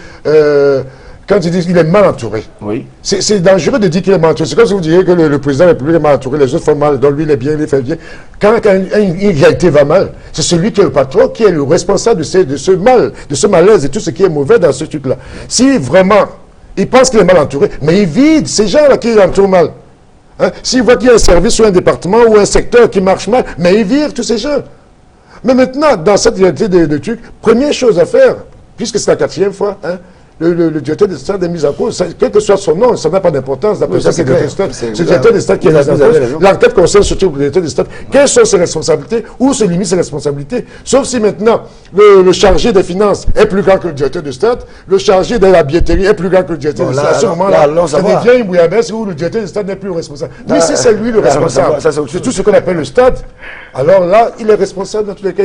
quand ils disent qu'il est mal entouré, oui. C'est dangereux de dire qu'il est mal entouré. C'est comme si vous diriez que le président de la République est mal entouré, les autres font mal, donc lui il est bien, il fait bien. Quand une réalité va mal, c'est celui qui est le patron qui est le responsable de ce mal, de ce malaise et tout ce qui est mauvais dans ce truc-là. Si vraiment il pense qu'il est mal entouré, mais il vide ces gens-là qui l'entourent mal. Hein? S'il voit qu'il y a un service ou un département ou un secteur qui marche mal, mais il vire tous ces gens. Mais maintenant, dans cette réalité de trucs, première chose à faire, puisque c'est la 4e fois, hein, le directeur de stade est mis en cause, quel que soit son nom, ça n'a pas d'importance. D'après ça, c'est le directeur de stade qui est mis en cause. L'enquête concerne surtout le directeur de stade. Quelles sont ses responsabilités? Où se limitent ses responsabilités? Sauf si maintenant, le chargé des finances est plus grand que le directeur de stade, le chargé de la billetterie est plus grand que le directeur de stade. À ce moment-là, ça devient une bouillabaisse où le directeur de stade n'est plus responsable. Mais si c'est lui le responsable de tout ce qu'on appelle le stade, alors là, il est responsable dans tous les cas,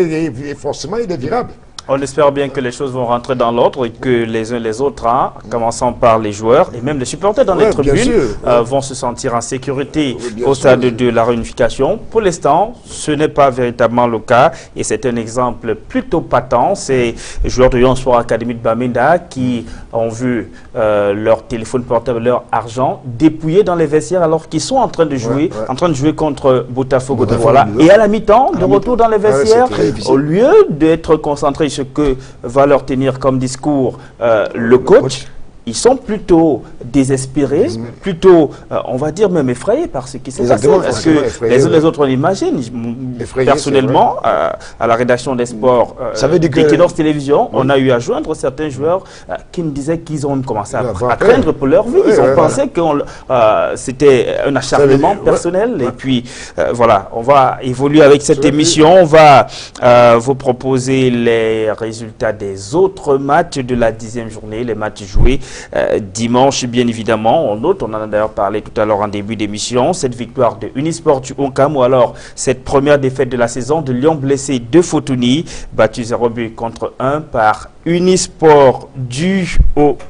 forcément, il est virable. On espère bien que les choses vont rentrer dans l'ordre et que les uns les autres, hein, commençant par les joueurs et même les supporters dans les tribunes, vont se sentir en sécurité au stade de la réunification. Pour l'instant, ce n'est pas véritablement le cas et c'est un exemple plutôt patent. Ces joueurs de Lyon Sport Academy de Bamenda qui ont vu leur téléphone portable, leur argent dépouillé dans les vestiaires alors qu'ils sont en train de jouer, contre Botafogo. Voilà. Et à la mi-temps, de retour dans les vestiaires, au lieu d'être concentrés ce que va leur tenir comme discours le coach, ils sont plutôt désespérés, plutôt, on va dire même effrayés par ce qui s'est passé. Parce que les autres, on imagine, personnellement, à la rédaction des sports des Ténors Télévision, on a eu à joindre certains joueurs qui me disaient qu'ils ont commencé à craindre pour leur vie. Ils ont pensé que c'était un acharnement personnel. Et puis, voilà, on va évoluer avec cette émission. On va vous proposer les résultats des autres matchs de la 10e journée, les matchs joués dimanche, bien évidemment. On note, on en a d'ailleurs parlé tout à l'heure en début d'émission, cette victoire de Unisport du Oncam ou alors cette première défaite de la saison de Lyon blessé de Fotouni, battu 0 but contre 1 par Unisport du Oncam.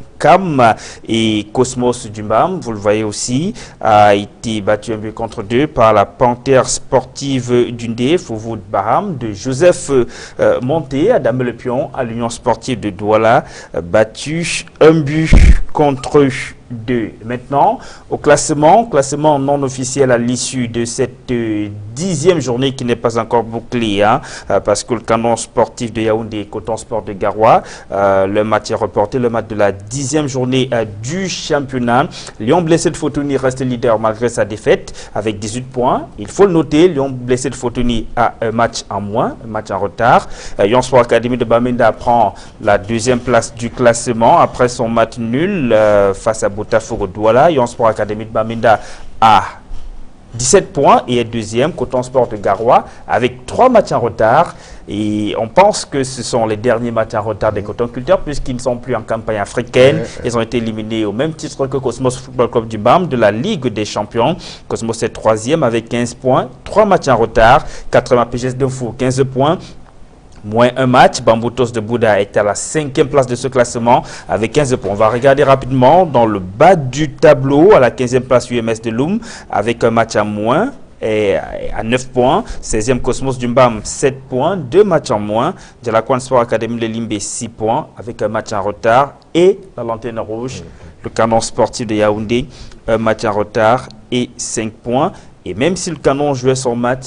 Et Cosmos du Mbam, vous le voyez aussi, a été battu 1 but contre 2 par la Panthère sportive d'Undé, Fouvoud Baham, de Joseph Monté, à Dame Le Pion, à l'Union sportive de Douala, battu 1 but contre 2. Maintenant, au classement non officiel à l'issue de cette 10e journée qui n'est pas encore bouclée, hein, parce que le canon sportif de Yaoundé et Coton Sport de Garoua, le match est reporté, le match de la 10e journée du championnat. Lyon blessé de Fotouni reste leader malgré sa défaite avec 18 points. Il faut le noter, Lyon blessé de Fotouni a un match en moins, un match en retard. Lyon Sport Academy de Bamenda prend la 2e place du classement après son match nul face à Botafogo Douala. Lyon Sport Academy de Bamenda a 17 points et est 2e. Coton Sport de Garoua avec 3 matchs en retard. Et on pense que ce sont les derniers matchs en retard des cotonculteurs puisqu'ils ne sont plus en campagne africaine. Ils ont été éliminés au même titre que Cosmos Football Club du BAM de la Ligue des Champions. Cosmos est 3e avec 15 points, 3 matchs en retard. 80 PGS d'Info, 15 points. Moins un match, Bamboutos de Bouddha est à la 5e place de ce classement avec 15 points. On va regarder rapidement dans le bas du tableau, à la 15e place UMS de Loum avec un match en moins et à 9 points. 16e Cosmos du Mbam, 7 points, 2 matchs en moins. De la Kwan Sport Academy de Limbe, 6 points avec un match en retard. Et la Lanterne Rouge, le canon sportif de Yaoundé, un match en retard et 5 points. Et même si le canon jouait son match,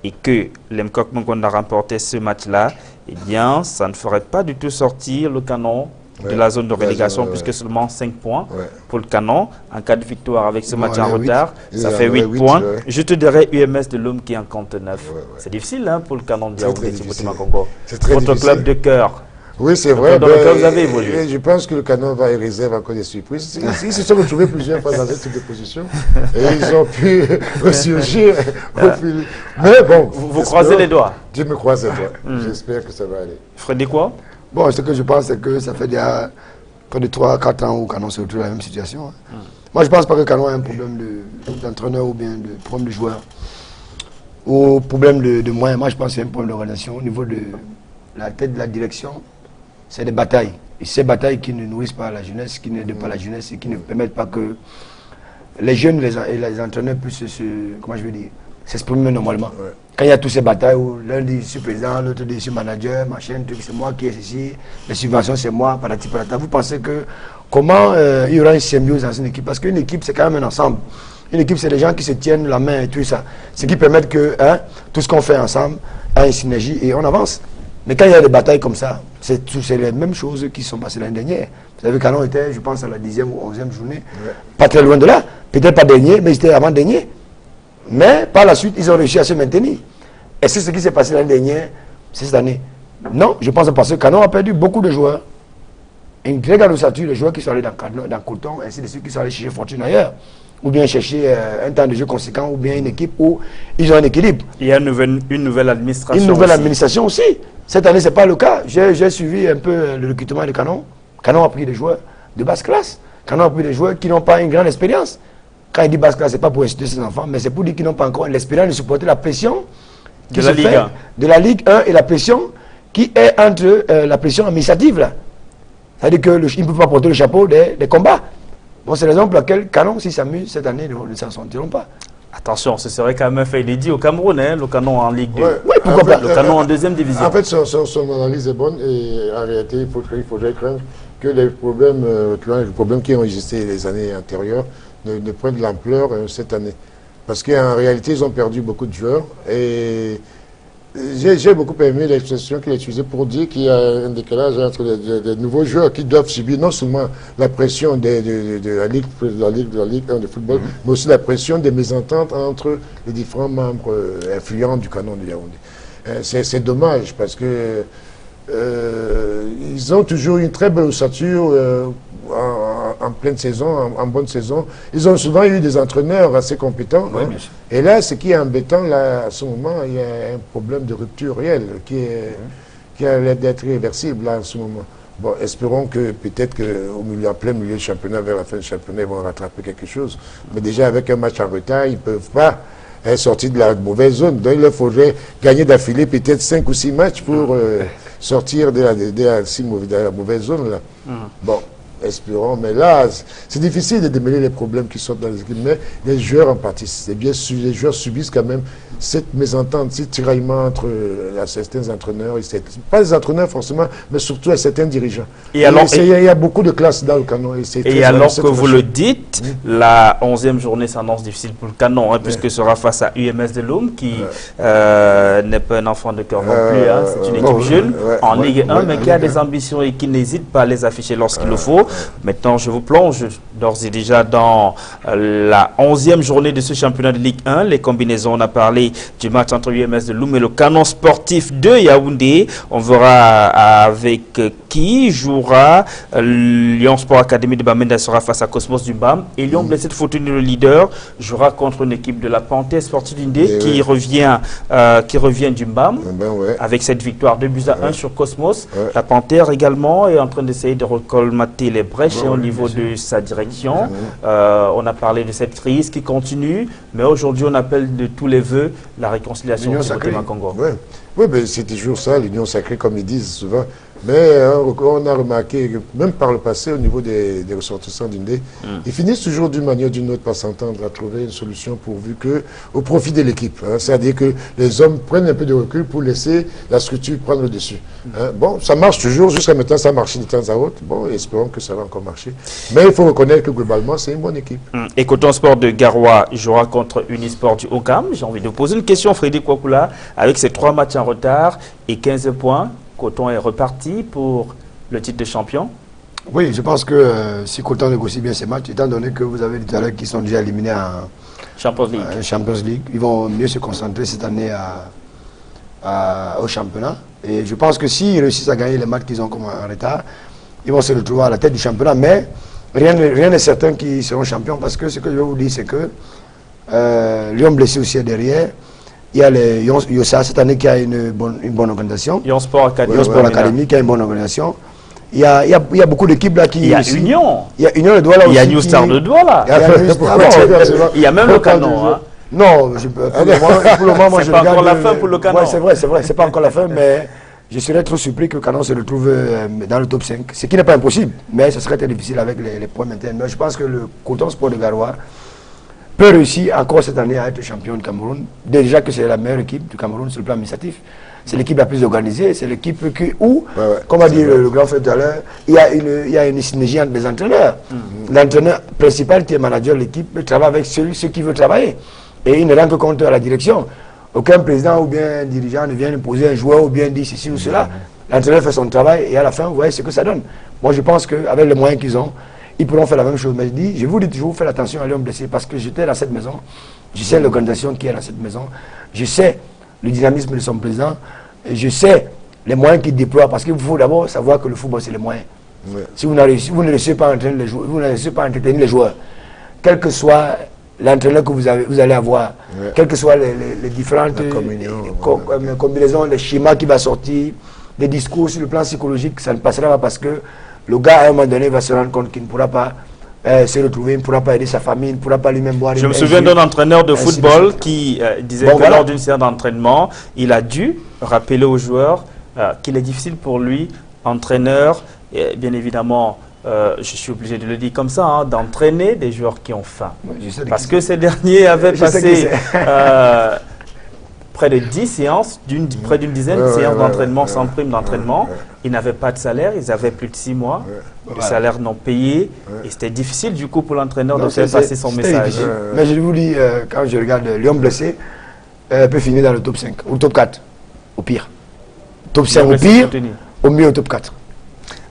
et que l'Emcoq Mongon a remporté ce match-là, eh bien, ça ne ferait pas du tout sortir le canon de la zone de relégation, puisque seulement 5 points pour le canon. En cas de victoire avec ce match en retard, ça fait 8 points. Je te dirais UMS de Loum qui en compte 9. C'est difficile hein, pour le canon de Yaoundé Tiboutima Congo. Votre club de cœur. Oui, c'est vrai. Dans lequel vous avez évolué. Je pense que le canon va y réserver encore des surprises. Ils se sont retrouvés plusieurs fois dans ce type de position et ils ont pu ressurgir au fil. Mais bon. Vous croisez les doigts. Dieu me croise les doigts. J'espère que ça va aller. Freddy quoi? Bon, ce que je pense, c'est que ça fait déjà près de 3-4 ans où Canon se retrouve dans la même situation. Hein. Moi, je ne pense pas que Canon a un problème d'entraîneur ou bien de problème de joueur. Ou problème de moyens. Moi, je pense que c'est un problème de relation au niveau de la tête de la direction. C'est des batailles. Et ces batailles qui ne nourrissent pas la jeunesse, qui n'aident pas la jeunesse et qui ne permettent pas que les jeunes et les entraîneurs puissent comment je veux dire, s'exprimer normalement. Ouais. Quand il y a toutes ces batailles où l'un dit je suis président, l'autre dit je suis manager, machin, c'est moi qui est ici, les subventions c'est moi, patati patata. Vous pensez que comment il y aura une symbiose dans une équipe? Parce qu'une équipe c'est quand même un ensemble. Une équipe c'est des gens qui se tiennent la main et tout ça. Ce qui permet que tout ce qu'on fait ensemble a une synergie et on avance. Mais quand il y a des batailles comme ça, c'est les mêmes choses qui sont passées l'année dernière. Vous savez, Canon était, je pense, à la 10e ou 11e journée, pas très loin de là. Peut-être pas dernier, mais c'était avant-dernier. Mais par la suite, ils ont réussi à se maintenir. Et c'est ce qui s'est passé l'année dernière, c'est cette année. Non, je pense parce que Canon a perdu beaucoup de joueurs. Une très grande ossature, les joueurs qui sont allés dans Coton, ainsi de ceux qui sont allés chercher fortune ailleurs. Ou bien chercher un temps de jeu conséquent, ou bien une équipe où ils ont un équilibre. Il y a une nouvelle administration. Une nouvelle administration aussi. Cette année, ce n'est pas le cas. J'ai suivi un peu le recrutement de Canon. Canon a pris des joueurs de basse classe. Canon a pris des joueurs qui n'ont pas une grande expérience. Quand il dit basse classe, ce n'est pas pour inciter ses enfants, mais c'est pour dire qu'ils n'ont pas encore l'expérience de supporter la pression qui se fait de la Ligue 1 et la pression qui est entre la pression administrative. C'est-à-dire qu'ils ne peuvent pas porter le chapeau des combats. Bon, c'est la raison pour laquelle Canon, s'ils s'amusent cette année, ne s'en sortiront pas. Attention, ce serait quand même un fait inédit au Cameroun, hein, le Canon en Ligue 2. Oui, pourquoi pas. Le Canon en deuxième division. En fait, son analyse est bonne et en réalité, il faudrait craindre que les problèmes qui ont existé les années antérieures ne prennent de l'ampleur cette année. Parce qu'en réalité, ils ont perdu beaucoup de joueurs et j'ai beaucoup aimé l'expression qu'il a utilisée pour dire qu'il y a un décalage entre les nouveaux joueurs qui doivent subir non seulement la pression de la Ligue 1 de football, mais aussi la pression des mésententes entre les différents membres influents du Canon de Yaoundé. C'est dommage parce que ils ont toujours une très belle ossature en pleine saison, en bonne saison. Ils ont souvent eu des entraîneurs assez compétents. Oui, et là, ce qui est embêtant, là, à ce moment, il y a un problème de rupture réelle qui a l'air d'être irréversible là, en ce moment. Bon, espérons que peut-être en plein milieu du championnat, vers la fin du championnat, ils vont rattraper quelque chose. Mais déjà, avec un match en retard, ils ne peuvent pas sortir de la mauvaise zone. Donc, il leur faudrait gagner d'affilée peut-être 5 ou 6 matchs pour sortir de la mauvaise zone. Là. Bon. Espérons, mais là, c'est difficile de démêler les problèmes qui sortent dans les équipes, mais les joueurs en participent. C'est bien sûr, les joueurs subissent quand même cette mésentente, ce tiraillement entre certains entraîneurs, pas les entraîneurs forcément, mais surtout à certains dirigeants. Il y a beaucoup de classes dans le Canon. Et alors que vous le dites, la 11e journée s'annonce difficile pour le Canon, hein, puisque ce sera face à UMS de Loum, qui n'est pas un enfant de cœur non plus. Hein, c'est une équipe jeune en Ligue 1, mais qui a des ambitions et qui n'hésite pas à les afficher lorsqu'il le faut. Maintenant, je vous plonge d'ores et déjà dans la 11e journée de ce championnat de Ligue 1. Les combinaisons, on a parlé du match entre UMS de Loum et le Canon sportif de Yaoundé. On verra avec qui jouera. Lyon Sport Academy de Bamenda sera face à Cosmos du BAM. Et Lyon Blessé de Fortuny, le leader, jouera contre une équipe de la Panthère sportive d'Indé qui revient du BAM avec cette victoire 2-1 sur Cosmos. La Panthère également est en train d'essayer de recolmater les brèches au niveau de sa direction. On a parlé de cette crise qui continue, mais aujourd'hui on appelle de tous les vœux la réconciliation au Congo. Oui, mais c'est toujours ça, l'union sacrée, comme ils disent souvent. Mais on a remarqué que même par le passé, au niveau des ressortissants d'Indé, ils finissent toujours d'une manière ou d'une autre par s'entendre à trouver une solution pourvu que, au profit de l'équipe. Hein, c'est-à-dire que les hommes prennent un peu de recul pour laisser la structure prendre le dessus. Hein. Bon, ça marche toujours, jusqu'à maintenant ça marche de temps à autre. Bon, espérons que ça va encore marcher. Mais il faut reconnaître que globalement, c'est une bonne équipe. Et Coton Sport de Garoua jouera contre Unisport du Haut-Cam. J'ai envie de poser une question, Frédéric Wakula, avec ces 3 matchs en retard et 15 points. Coton est reparti pour le titre de champion? Oui, je pense que si Coton négocie bien ses matchs, étant donné que vous avez des talents qui sont déjà éliminés en Champions League, ils vont mieux se concentrer cette année au championnat. Et je pense que s'ils réussissent à gagner les matchs qu'ils ont comme en retard, ils vont se retrouver à la tête du championnat. Mais rien n'est certain qu'ils seront champions parce que ce que je vais vous dire, c'est que Lyon Blessé aussi est derrière. Il y a les Yosa cette année qui a une bonne organisation. Lyon Sport Academy qui a une bonne organisation. Il y a beaucoup d'équipes là qui... Il y a Union. Il y a Union de Douala aussi. Il y a New Star de Douala. Il y a même le Canon. Hein. Non, pour le moment, moi je regarde... C'est pas encore la fin pour le Canon. Oui, c'est vrai, c'est pas encore la fin, mais je serais trop surpris que le Canon se retrouve dans le top 5. Ce qui n'est pas impossible, mais ce serait très difficile avec les points maintenant. Mais je pense que le Coton Sport de Garoua peut réussir encore cette année à être champion du Cameroun. Déjà que c'est la meilleure équipe du Cameroun sur le plan administratif. C'est l'équipe la plus organisée, c'est l'équipe où, comme a dit le grand frère tout à l'heure, il y a une synergie entre les entraîneurs. L'entraîneur principal qui est manager de l'équipe travaille avec ceux qui veut travailler. Et il ne rend que compte à la direction. Aucun président ou bien dirigeant ne vient imposer un joueur ou bien dire ceci ou cela. L'entraîneur fait son travail et à la fin, vous voyez ce que ça donne. Moi, je pense qu'avec les moyens qu'ils ont, ils pourront faire la même chose. Mais je vous dis toujours, faites attention à l'homme blessé parce que j'étais dans cette maison. Je sais l'organisation qui est dans cette maison. Je sais le dynamisme de son président. Et je sais les moyens qu'il déploie parce qu'il faut d'abord savoir que le football, c'est les moyens. Si vous ne réussissez pas à entraîner les joueurs, vous ne réussissez pas à entretenir les joueurs, quel que soit l'entraîneur que vous allez avoir, quelles que soient les différentes combinaisons, les schémas qui vont sortir, des discours sur le plan psychologique, ça ne passera pas parce que le gars, à un moment donné, va se rendre compte qu'il ne pourra pas se retrouver, il ne pourra pas aider sa famille, il ne pourra pas lui-même boire. Je me souviens d'un entraîneur de football qui disait que lors d'une séance d'entraînement, il a dû rappeler aux joueurs qu'il est difficile pour lui, entraîneur, et bien évidemment, je suis obligé de le dire comme ça, d'entraîner des joueurs qui ont faim. Parce que ces derniers avaient passé près de 10 séances, près d'une dizaine de séances d'entraînement sans prime d'entraînement. Ils n'avaient pas de salaire, ils avaient plus de 6 mois. Le salaire non payé. Et c'était difficile du coup pour l'entraîneur de faire passer son message. Mais je vous dis, quand je regarde Lyon blessé, peut finir dans le top 5 ou top 4, au pire. Top 5 au pire, au mieux au top 4.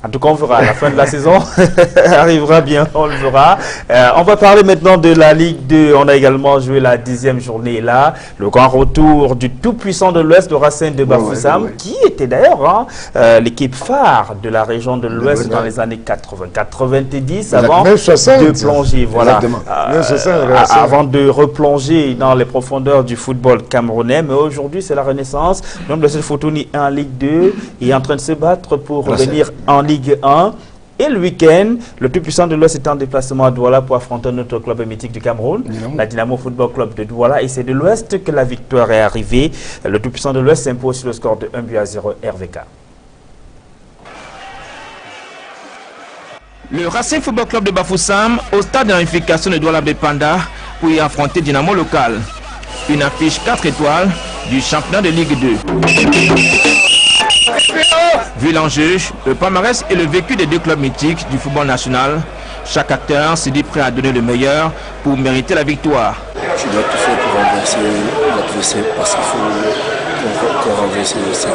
En tout cas, on verra. À la fin de la saison, arrivera bien, on le verra. On va parler maintenant de la Ligue 2. On a également joué la 10e journée là. Le grand retour du tout-puissant de l'Ouest, le Racing de Bafoussam, qui était d'ailleurs l'équipe phare de la région de l'Ouest dans les années 80-90, avant de plonger. Voilà, avant de replonger dans les profondeurs du football camerounais. Mais aujourd'hui, c'est la renaissance. L'homme de Fotouni est en Ligue 2 et est en train de se battre pour revenir en Ligue 1. Et le week-end, le plus puissant de l'Ouest est en déplacement à Douala pour affronter notre club mythique du Cameroun, la Dynamo Football Club de Douala. Et c'est de l'Ouest que la victoire est arrivée. Le tout puissant de l'Ouest s'impose sur le score de 1-0 RVK. Le Racing Football Club de Bafoussam au stade de l'unification de Douala Bepanda pour y affronter Dynamo local. Une affiche 4 étoiles du championnat de Ligue 2. Vu l'enjeu, le palmarès et le vécu des deux clubs mythiques du football national, chaque acteur s'est dit prêt à donner le meilleur pour mériter la victoire. Tu dois tout faire pour renverser l'adversaire parce qu'il faut qu'on renverse l'adversaire.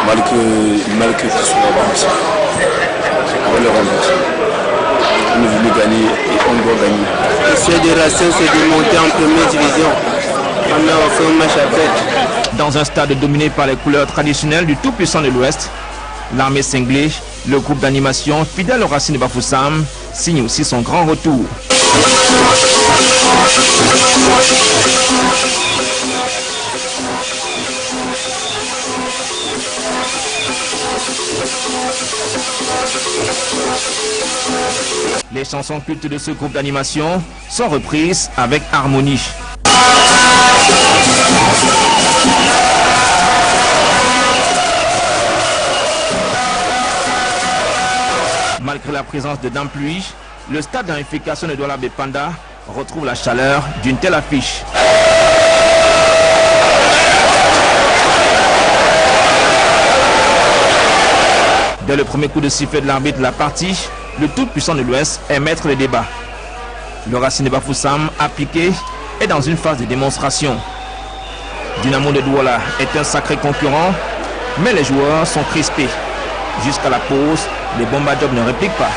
Malgré que tu sois bon aussi. On va le renverser. On est venu gagner et on doit gagner. Le souhait de Racing, c'est de monter en première division. On a fait un match à tête. Dans un stade dominé par les couleurs traditionnelles du tout-puissant de l'Ouest, l'armée cinglée, le groupe d'animation fidèle au Racing de Bafoussam, signe aussi son grand retour. Les chansons cultes de ce groupe d'animation sont reprises avec harmonie. Malgré la présence de dents pluie, le stade d'unification de Douala Bepanda retrouve la chaleur d'une telle affiche. Dès le premier coup de sifflet de l'arbitre de la partie, le tout-puissant de l'Ouest est maître des débats. Le Racing de Bafoussam, appliqué, est dans une phase de démonstration. Dynamo de Douala est un sacré concurrent, mais les joueurs sont crispés. Jusqu'à la pause, les Bomba Job ne répliquent pas.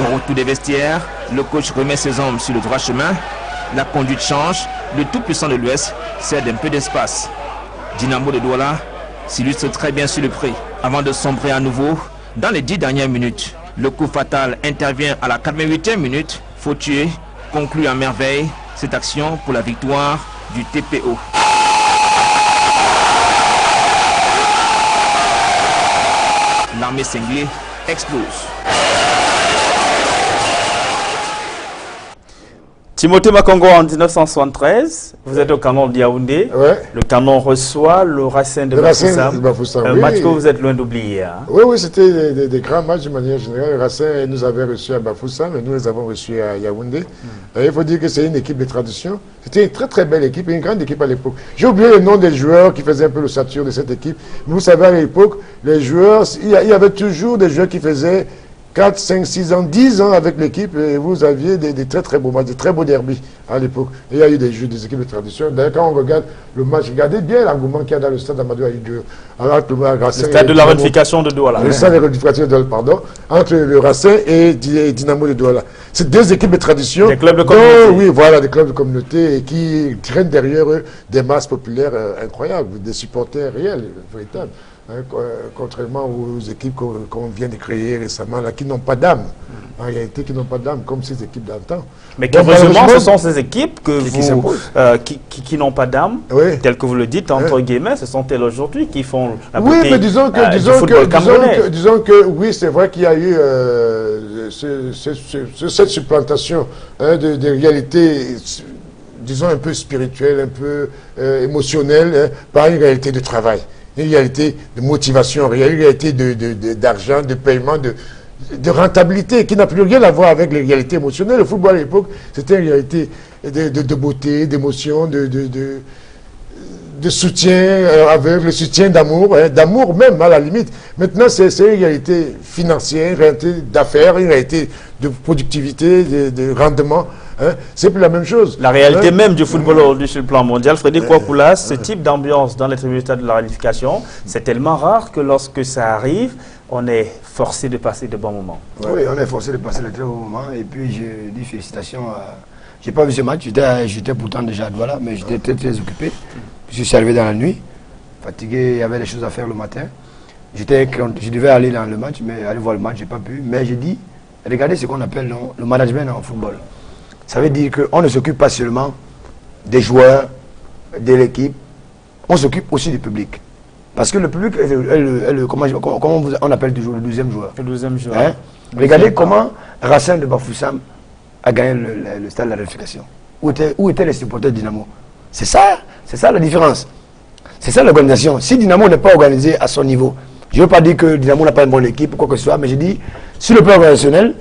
Au retour des vestiaires, le coach remet ses hommes sur le droit chemin. La conduite change, le tout-puissant de l'Ouest cède un peu d'espace. Dynamo de Douala s'illustre très bien sur le pré, avant de sombrer à nouveau dans les 10 dernières minutes. Le coup fatal intervient à la 88e minute. Fautué conclut à merveille cette action pour la victoire du TPO. L'armée cinglée explose. Timothée Makongo en 1973, vous êtes au Canon de Yaoundé. Ouais. Le Canon reçoit le Racing de Bafoussam. Un match que vous êtes loin d'oublier. Hein. Oui, c'était des grands matchs de manière générale. Le Racing nous avait reçus à Bafoussam et nous les avons reçus à Yaoundé. Il faut dire que c'est une équipe de tradition. C'était une très très belle équipe, une grande équipe à l'époque. J'ai oublié le nom des joueurs qui faisaient un peu l'ossature de cette équipe. Mais vous savez, à l'époque, les joueurs, il y avait toujours des joueurs qui faisaient 4, 5, 6 ans, 10 ans avec l'équipe et vous aviez des très très beaux matchs, des très beaux derbys à l'époque. Il y a eu des jeux des équipes de tradition. D'ailleurs, quand on regarde le match, regardez bien l'engouement qu'il y a dans le stade Amadou Ahidjo. Le stade de la ratification de Douala. Le stade de la ratification de Douala, pardon, entre le Racing et Dynamo de Douala. C'est deux équipes de tradition. Des clubs de communauté. Oui, voilà, des clubs de communauté et qui traînent derrière eux des masses populaires incroyables, des supporters réels, véritables. Hein, contrairement aux équipes qu'on vient de créer récemment, là, qui n'ont pas d'âme. En réalité, qui n'ont pas d'âme, comme ces équipes d'antan. Mais heureusement, ce sont ces équipes qui n'ont pas d'âme, telles que vous le dites, entre guillemets, ce sont elles aujourd'hui qui font la beauté. Oui, mais disons que oui, c'est vrai qu'il y a eu cette supplantation de réalités, disons, un peu spirituelle, un peu émotionnelle, par une réalité de travail. Une réalité de motivation, une réalité d'argent, de paiement, de rentabilité, qui n'a plus rien à voir avec les réalités émotionnelles. Le football à l'époque, c'était une réalité de beauté, d'émotion, de soutien avec le soutien d'amour, d'amour même à la limite. Maintenant, c'est une réalité financière, une réalité d'affaires, une réalité de productivité, de rendement. C'est plus la même chose. La réalité même du football aujourd'hui sur le plan mondial, Frédéric Kouakoulas, ce type d'ambiance dans les tribunes du stade de la ratification, c'est tellement rare que lorsque ça arrive, on est forcé de passer de bons moments. Oui, on est forcé de passer de très bons moments. Et puis, je dis félicitations à... Je n'ai pas vu ce match, j'étais pourtant déjà à Douala, mais j'étais très très occupé. Je suis arrivé dans la nuit, fatigué, il y avait des choses à faire le matin. Je devais aller dans le match, mais aller voir le match, je n'ai pas pu. Mais j'ai dit, regardez ce qu'on appelle le management en football. Ça veut dire qu'on ne s'occupe pas seulement des joueurs, de l'équipe, on s'occupe aussi du public. Parce que le public, comment on appelle toujours le deuxième joueur. Le deuxième joueur. Hein? Regardez comment Racing de Bafoussam a gagné le stade de la réunification. Où étaient les supporters de Dynamo? C'est ça la différence. C'est ça l'organisation. Si Dynamo n'est pas organisé à son niveau, je ne veux pas dire que Dynamo n'a pas une bonne équipe ou quoi que ce soit, mais je dis, sur le plan organisationnel,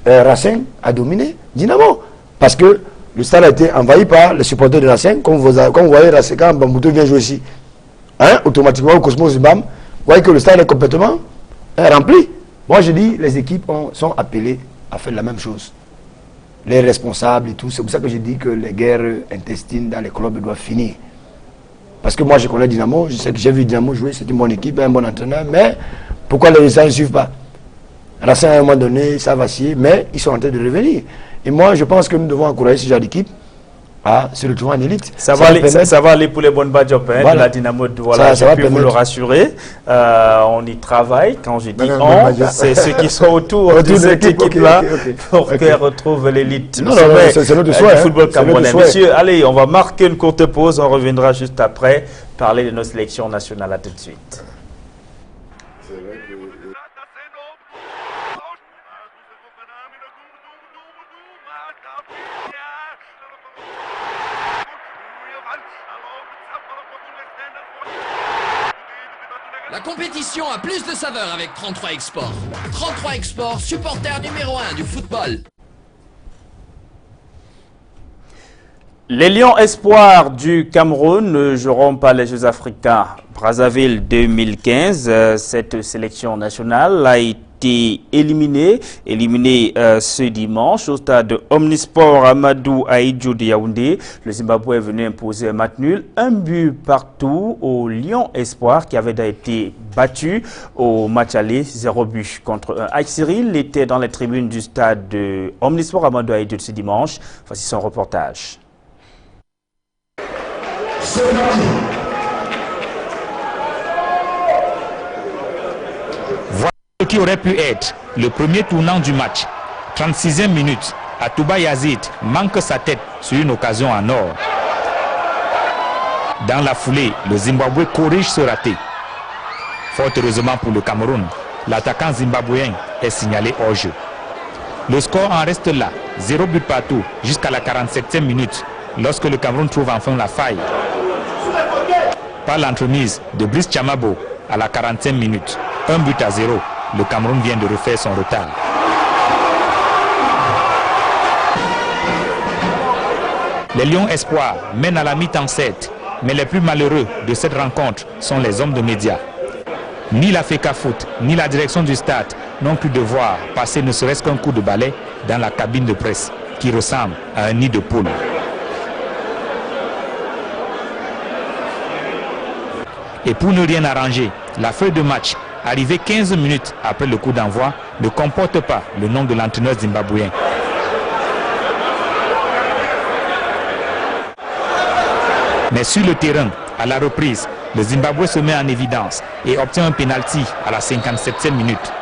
Racing a dominé Dynamo. Parce que le stade a été envahi par les supporters de Racing. Comme vous voyez, Racing, quand Bambouto vient jouer ici, automatiquement au Cosmos Zibam, vous voyez que le stade est complètement rempli. Moi, je dis, les équipes sont appelées à faire la même chose. Les responsables et tout. C'est pour ça que je dis que les guerres intestines dans les clubs doivent finir. Parce que moi, je connais Dynamo, je sais que j'ai vu Dynamo jouer, c'est une bonne équipe, un bon entraîneur, mais pourquoi les résultats ne suivent pas? Racing, à un moment donné, ça vacille, mais ils sont en train de revenir. Et moi, je pense que nous devons encourager ce genre d'équipe à se retrouver en élite. Ça va aller pour les bonnes badges de la Dynamo de Douala, je peux vous le rassurer. On y travaille. Quand je dis c'est ceux qui sont autour de cette équipe-là pour qu'elle retrouve l'élite. C'est notre choix. Du football camerounais. Messieurs, allez, on va marquer une courte pause. On reviendra juste après parler de nos sélections nationales. À tout de suite. La compétition a plus de saveur avec 33 Export. 33 Export, supporter numéro 1 du football. Les Lions Espoirs du Cameroun ne joueront pas les Jeux africains Brazzaville 2015. Cette sélection nationale a été éliminé ce dimanche au stade Omnisport Amadou Ahidjo de Yaoundé. Le Zimbabwe est venu imposer un match nul, un but partout au Lyon Espoir qui avait été battu au match aller 0 but contre 1. Cyril était dans les tribunes du stade de Omnisport Amadou Ahidjo ce dimanche. Voici son reportage. Voilà ce qui aurait pu être le premier tournant du match. 36e minute, Atouba Yazid manque sa tête sur une occasion en or. Dans la foulée, le Zimbabwe corrige ce raté. Fort heureusement pour le Cameroun, l'attaquant zimbabwéen est signalé hors jeu. Le score en reste là, 0 but partout jusqu'à la 47e minute, lorsque le Cameroun trouve enfin la faille. Par l'entremise de Brice Chamabo à la 40e minute, 1 but à 0, le Cameroun vient de refaire son retard. Les Lions Espoirs mènent à la mi-temps 7, mais les plus malheureux de cette rencontre sont les hommes de médias. Ni la FECA Foot, ni la direction du stade n'ont pu devoir passer ne serait-ce qu'un coup de balai dans la cabine de presse, qui ressemble à un nid de poule. Et pour ne rien arranger, la feuille de match, arrivée 15 minutes après le coup d'envoi, ne comporte pas le nom de l'entraîneur zimbabwéen. Mais sur le terrain, à la reprise, le Zimbabwe se met en évidence et obtient un pénalty à la 57e minute.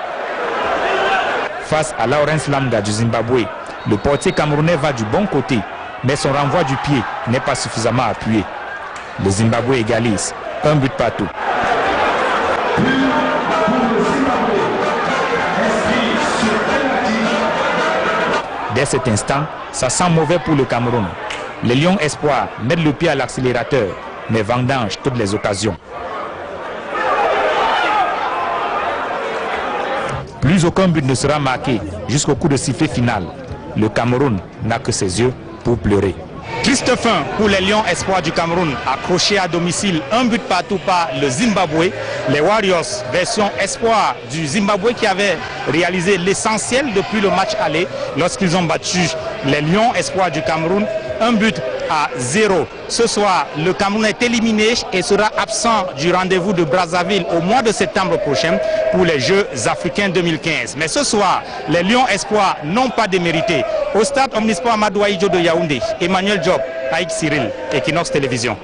Face à Lawrence Lamga du Zimbabwe, le portier camerounais va du bon côté, mais son renvoi du pied n'est pas suffisamment appuyé. Le Zimbabwe égalise, 1 but partout. Dès cet instant, ça sent mauvais pour le Cameroun. Les Lions Espoirs mettent le pied à l'accélérateur, mais vendangent toutes les occasions. Plus aucun but ne sera marqué jusqu'au coup de sifflet final. Le Cameroun n'a que ses yeux pour pleurer. Triste fin pour les Lions Espoirs du Cameroun, accrochés à domicile 1 but partout par le Zimbabwe. Les Warriors, version Espoir du Zimbabwe, qui avaient réalisé l'essentiel depuis le match aller lorsqu'ils ont battu les Lions Espoirs du Cameroun 1 but à 0. Ce soir, le Cameroun est éliminé et sera absent du rendez-vous de Brazzaville au mois de septembre prochain pour les Jeux africains 2015. Mais ce soir, les Lions Espoirs n'ont pas démérité. Au stade Omnisport Amadou Ahidjo de Yaoundé, Emmanuel Job, Aïk Cyril, Equinox Télévision.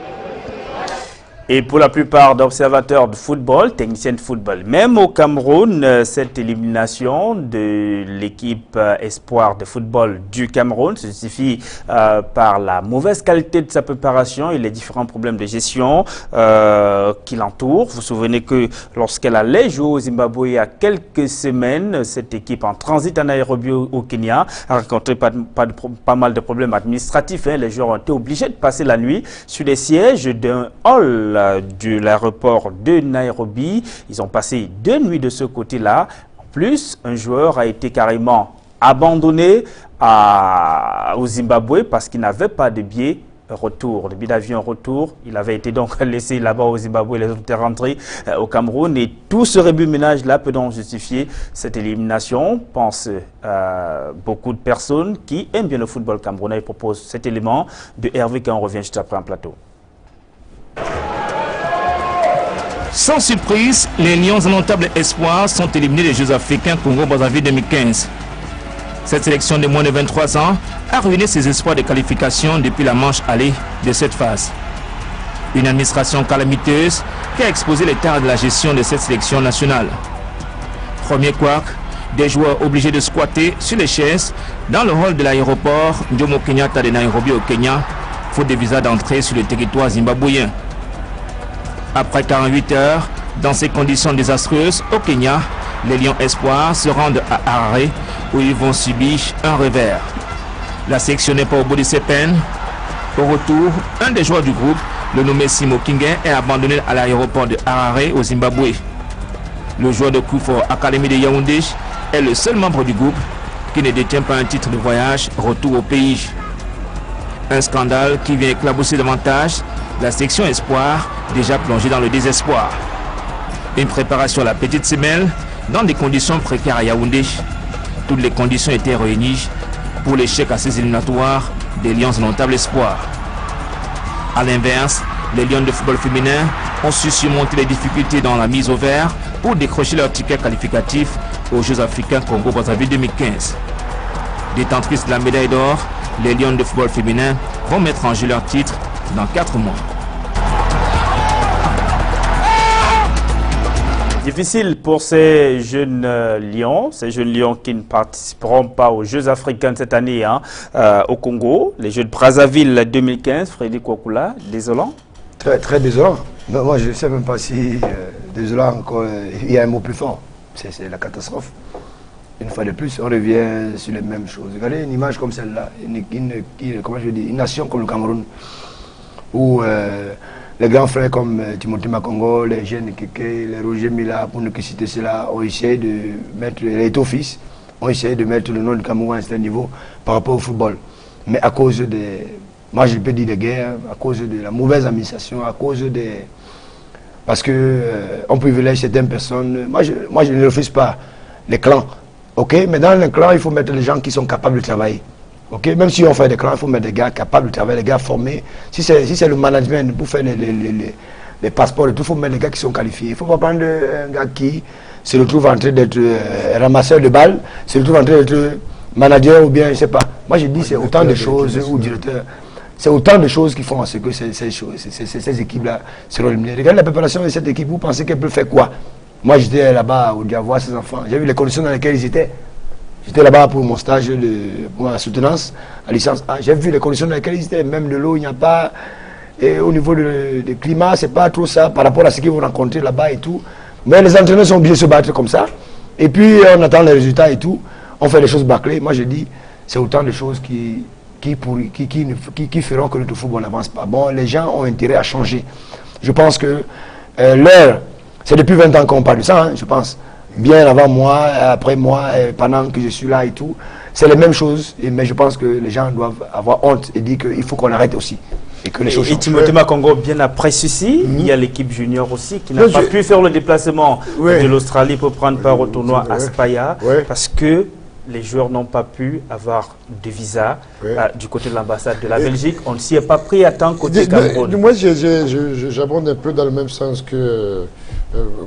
Et pour la plupart d'observateurs de football, techniciens de football, même au Cameroun, cette élimination de l'équipe espoir de football du Cameroun se justifie par la mauvaise qualité de sa préparation et les différents problèmes de gestion qui l'entourent. Vous vous souvenez que lorsqu'elle allait jouer au Zimbabwe il y a quelques semaines, cette équipe en transit en Nairobi au Kenya a rencontré pas mal de problèmes administratifs. Les joueurs ont été obligés de passer la nuit sur les sièges d'un hall de l'aéroport de Nairobi. Ils ont passé 2 nuits de ce côté-là. En plus, un joueur a été carrément abandonné au Zimbabwe parce qu'il n'avait pas de billet retour, de billet d'avion retour. Il avait été donc laissé là-bas au Zimbabwe, les autres étaient rentrés au Cameroun. Et tout ce rebut-ménage-là peut donc justifier cette élimination, pensent beaucoup de personnes qui aiment bien le football camerounais. Ils proposent cet élément de Hervé quand on revient juste après un plateau. Sans surprise, les Lions indomptables espoirs sont éliminés des Jeux africains Congo-Brazzaville 2015. Cette sélection de moins de 23 ans a ruiné ses espoirs de qualification depuis la manche aller de cette phase. Une administration calamiteuse qui a exposé l'état de la gestion de cette sélection nationale. Premier couac, des joueurs obligés de squatter sur les chaises dans le hall de l'aéroport Jomo Kenyatta de Nairobi au Kenya, faute de visa d'entrée sur le territoire zimbabwéen. Après 48 heures, dans ces conditions désastreuses, au Kenya, les Lions Espoirs se rendent à Harare où ils vont subir un revers. La sélection n'est pas au bout de ses peines. Au retour, un des joueurs du groupe, le nommé Simo Kingen, est abandonné à l'aéroport de Harare au Zimbabwe. Le joueur de Kufor Academy de Yaoundé est le seul membre du groupe qui ne détient pas un titre de voyage retour au pays. Un scandale qui vient éclabousser davantage la section espoir déjà plongée dans le désespoir. Une préparation à la petite semelle dans des conditions précaires à Yaoundé. Toutes les conditions étaient réunies pour l'échec à ces éliminatoires des Lions indomptables espoirs. A l'inverse, les Lions de football féminin ont su surmonter les difficultés dans la mise au vert pour décrocher leur ticket qualificatif aux Jeux africains Congo-Brazzaville 2015. Détentrices de la médaille d'or, les Lions de football féminin vont mettre en jeu leur titre dans 4 mois. Difficile pour ces jeunes Lions qui ne participeront pas aux Jeux africains cette année au Congo. Les Jeux de Brazzaville 2015, Frédéric Wakula, désolant? Très, très désolant. Mais moi, je ne sais même pas si désolant, encore, il y a un mot plus fort. C'est la catastrophe. une fois de plus, on revient sur les mêmes choses. Regardez une image comme celle-là, comment je dis, une nation comme le Cameroun, où les grands frères comme Timothée Makongo, les jeunes Keke, les Roger Mila, pour ne que citer cela, ont essayé de mettre, les Etofis, ont essayé de mettre le nom du Cameroun à un certain niveau par rapport au football. Mais à cause des, moi je peux dire des guerres, à cause de la mauvaise administration, à cause des... Parce que on privilège certaines personnes. Moi je ne refuse pas les clans. Ok, mais dans les clans, il faut mettre les gens qui sont capables de travailler. Ok, même si on fait des clans, il faut mettre des gars capables de travailler, des gars formés. Si c'est le management pour faire les passeports et tout, il faut mettre des gars qui sont qualifiés. Il ne faut pas prendre un gars qui se retrouve en train d'être ramasseur de balles, se retrouve en train d'être manager ou bien, je ne sais pas. Moi, je dis c'est autant de choses, ou directeur. C'est autant de choses qui font en ce que ces équipes-là seront éliminées. Regardez la préparation de cette équipe, vous pensez qu'elle peut faire quoi? Moi, j'étais là-bas au Dia voir ces enfants. J'ai vu les conditions dans lesquelles ils étaient. J'étais là-bas pour mon stage, pour ma soutenance à licence A. J'ai vu les conditions dans lesquelles ils étaient. Même de l'eau, il n'y a pas. Et au niveau du climat, c'est pas trop ça par rapport à ce qu'ils vont rencontrer là-bas et tout. Mais les entraîneurs sont obligés de se battre comme ça. Et puis, on attend les résultats et tout. On fait les choses bâclées. Moi, je dis, c'est autant de choses qui feront que notre football n'avance pas. Bon, les gens ont intérêt à changer. Je pense que l'heure, c'est depuis 20 ans qu'on parle de ça, hein, je pense. Bien avant moi, après moi, pendant que je suis là et tout. C'est les mêmes choses, mais je pense que les gens doivent avoir honte et dire qu'il faut qu'on arrête aussi. Et que les choses changent. Timothée Makongo, bien après ceci, il y a l'équipe junior aussi qui n'a pas pu faire le déplacement de l'Australie pour prendre part au tournoi à Spaya parce que les joueurs n'ont pas pu avoir de visa du côté de l'ambassade de la Belgique. On ne s'y est pas pris à temps côté Cameroun. Moi, j'abonde un peu dans le même sens que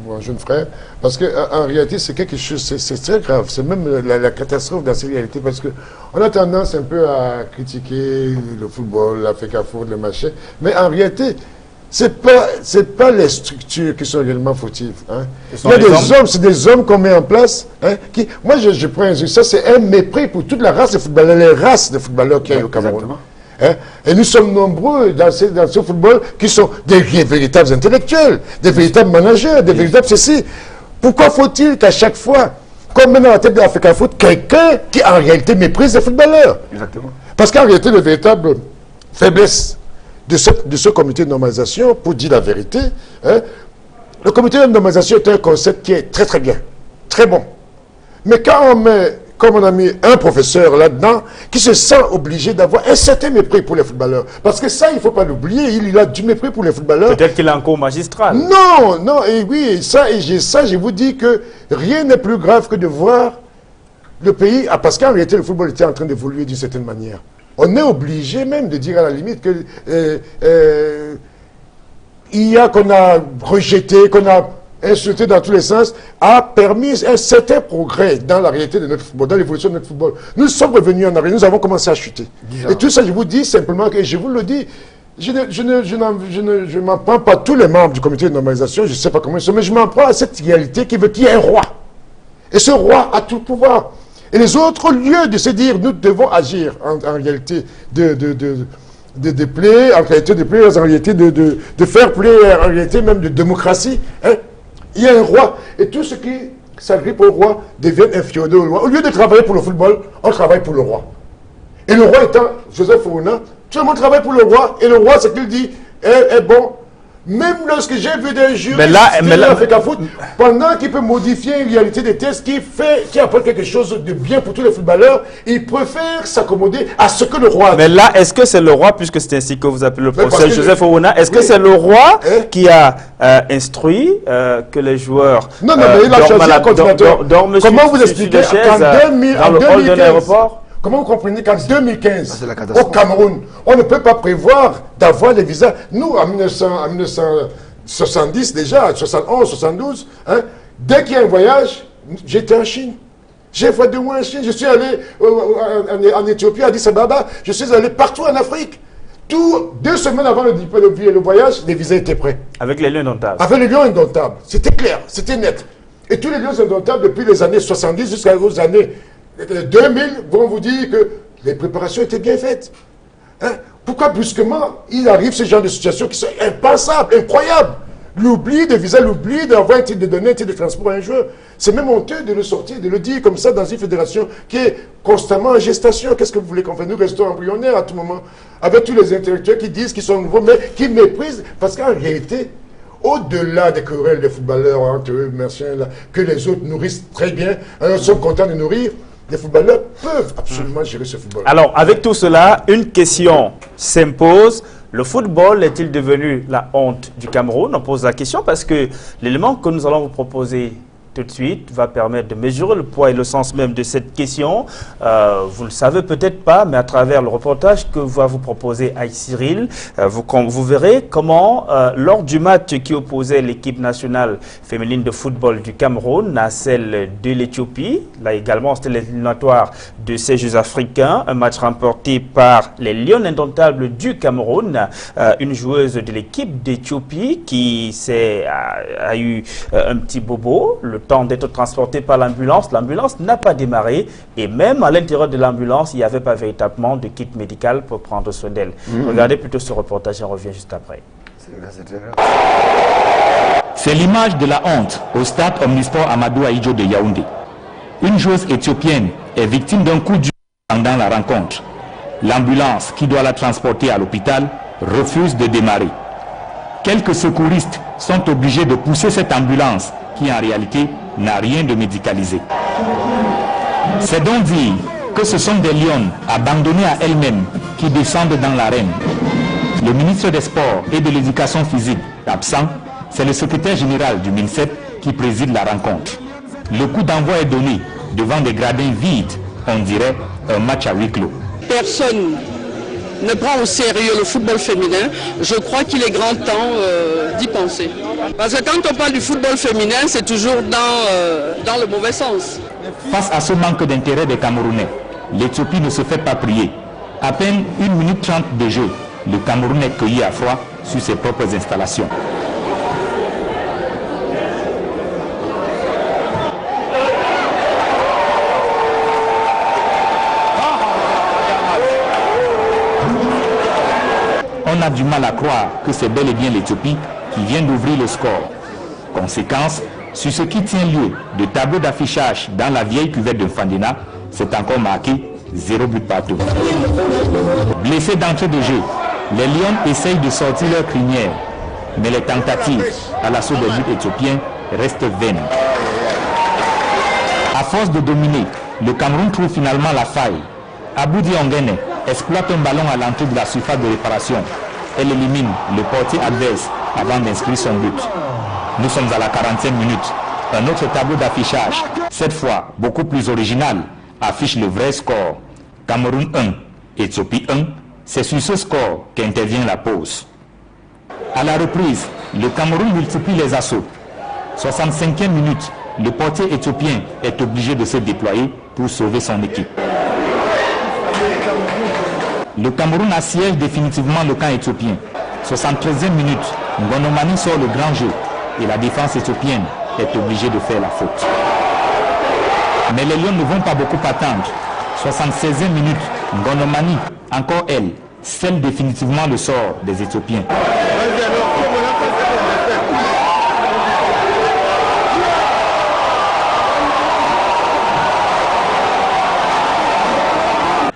mon jeune frère, parce qu'en réalité, c'est quelque chose, c'est très grave. C'est même la catastrophe dans cette réalité, parce qu'on a tendance un peu à critiquer le football, l'Africa Foot, le machin, mais en réalité, c'est pas les structures qui sont réellement fautives. Hein. Il y a des hommes, c'est des hommes qu'on met en place. Hein, moi, je prends ça, c'est un mépris pour toute la race de footballeurs, les races de footballeurs qu'il y a au Cameroun. Hein. Et nous sommes nombreux dans ce football qui sont des véritables intellectuels, des véritables managers, des véritables ceci. Pourquoi faut-il qu'à chaque fois, qu'on met dans la tête de l'Africa Foot, quelqu'un qui en réalité méprise les footballeurs? Exactement. Parce qu'en réalité, la véritable faiblesse de ce comité de normalisation, pour dire la vérité, hein, le comité de normalisation est un concept qui est très très bien, très bon. Mais quand on met, comme on a mis un professeur là-dedans, qui se sent obligé d'avoir un certain mépris pour les footballeurs, parce que ça, il ne faut pas l'oublier, il a du mépris pour les footballeurs. Peut-être qu'il a un cours magistral. Non, non, et oui, je vous dis que rien n'est plus grave que de voir le pays, parce qu'en réalité, le football était en train d'évoluer d'une certaine manière. On est obligé même de dire à la limite que IA qu'on a rejeté, qu'on a insulté dans tous les sens, a permis un certain progrès dans la réalité de notre football, dans l'évolution de notre football. Nous sommes revenus en arrière, nous avons commencé à chuter. Et tout ça, je vous dis simplement, et je vous le dis, je ne m'en prends pas tous les membres du comité de normalisation, je ne sais pas comment ils sont, mais je m'en prends à cette réalité qui veut qu'il y ait un roi. Et ce roi a tout le pouvoir. Et les autres, au lieu de se dire, nous devons agir en réalité de play, en réalité de play, en réalité de faire play, en réalité même de démocratie, hein, il y a un roi. Et tout ce qui s'agrippe au roi devient inféodé au roi. Au lieu de travailler pour le football, on travaille pour le roi. Et le roi étant Joseph Ouna, tout le monde travaille pour le roi. Et le roi, ce qu'il dit est bon. Même lorsque j'ai vu des juristes d'Africa Foot, pendant qu'il peut modifier une réalité des tests qui apporte quelque chose de bien pour tous les footballeurs, il préfère s'accommoder à ce que le roi a dit. Mais là, est-ce que c'est le roi, puisque c'est ainsi que vous appelez le professeur Joseph Ouna, est-ce que c'est le roi qui a instruit que les joueurs non, mais il a choisi un continuateur. Comment vous expliquez dans le hall de l'aéroport? Comment vous comprenez qu'en 2015, au Cameroun, on ne peut pas prévoir d'avoir des visas? Nous, en 1970 déjà, 71, 72, hein, dès qu'il y a un voyage, j'étais en Chine. J'ai fait 2 mois en Chine. Je suis allé en Éthiopie, à Addis Ababa. Je suis allé partout en Afrique. 2 semaines avant le voyage, les visas étaient prêts. Avec les lions indomptables. Avec les lions indomptables. C'était clair, c'était net. Et tous les lions indomptables, depuis les années 70 jusqu'aux années 2000 vont vous dire que les préparations étaient bien faites. Hein? Pourquoi brusquement il arrive ce genre de situation qui sont impensables, incroyables? l'oubli de visa, l'oubli d'avoir un titre de donner, un titre de transport à un joueur. C'est même honteux de le sortir, de le dire comme ça dans une fédération qui est constamment en gestation. Qu'est-ce que vous voulez qu'on fasse? Nous restons embryonnaires à tout moment, avec tous les intellectuels qui disent qu'ils sont nouveaux, mais qui méprisent, parce qu'en réalité, au-delà des querelles des footballeurs entre eux, là, que les autres nourrissent très bien, nous sommes contents de nourrir, les footballeurs peuvent absolument gérer ce football. Alors, avec tout cela, une question s'impose. Le football est-il devenu la honte du Cameroun? On pose la question parce que l'élément que nous allons vous proposer tout de suite va permettre de mesurer le poids et le sens même de cette question. Vous ne le savez peut-être pas, mais à travers le reportage que va vous proposer Aïe Cyril, vous verrez comment, lors du match qui opposait l'équipe nationale féminine de football du Cameroun à celle de l'Éthiopie, là également c'était l'éliminatoire de ces Jeux africains, un match remporté par les Lions indomptables du Cameroun, une joueuse de l'équipe d'Éthiopie qui a eu un petit bobo, le temps d'être transporté par l'ambulance. L'ambulance n'a pas démarré et même à l'intérieur de l'ambulance, il n'y avait pas véritablement de kit médical pour prendre soin d'elle. Regardez plutôt ce reportage et on revient juste après. C'est l'image de la honte au stade Omnisport Amadou Ahidjo de Yaoundé. Une joueuse éthiopienne est victime d'un coup dur pendant la rencontre. L'ambulance qui doit la transporter à l'hôpital refuse de démarrer. Quelques secouristes sont obligés de pousser cette ambulance qui en réalité n'a rien de médicalisé. C'est donc dire que ce sont des lions abandonnés à elles-mêmes qui descendent dans l'arène. Le ministre des Sports et de l'Éducation physique, absent, c'est le secrétaire général du MINSEP qui préside la rencontre. Le coup d'envoi est donné devant des gradins vides, on dirait un match à huis clos. Personne ne prend au sérieux le football féminin. Je crois qu'il est grand temps d'y penser. Parce que quand on parle du football féminin, c'est toujours dans le mauvais sens. Face à ce manque d'intérêt des Camerounais, l'Éthiopie ne se fait pas prier. À peine 1 minute 30 de jeu, le Cameroun est cueilli à froid sur ses propres installations. On a du mal à croire que c'est bel et bien l'Éthiopie qui vient d'ouvrir le score. Conséquence, sur ce qui tient lieu de tableau d'affichage dans la vieille cuvette de Fandina, c'est encore marqué 0 but partout. Blessés d'entrée de jeu, les Lions essayent de sortir leur crinière, mais les tentatives à l'assaut des buts éthiopiens restent vaines. À force de dominer, le Cameroun trouve finalement la faille. Aboudi Ongene exploite un ballon à l'entrée de la surface de réparation. Elle élimine le portier adverse avant d'inscrire son but. Nous sommes à la 40e minute. Un autre tableau d'affichage, cette fois beaucoup plus original, affiche le vrai score. Cameroun 1, Éthiopie 1. C'est sur ce score qu'intervient la pause. À la reprise, le Cameroun multiplie les assauts. 65e minute, le portier éthiopien est obligé de se déployer pour sauver son équipe. Le Cameroun assiège définitivement le camp éthiopien. 73e minute, Ngonomani sort le grand jeu et la défense éthiopienne est obligée de faire la faute. Mais les Lions ne vont pas beaucoup attendre. 76e minute, Ngonomani, encore elle, scelle définitivement le sort des Éthiopiens.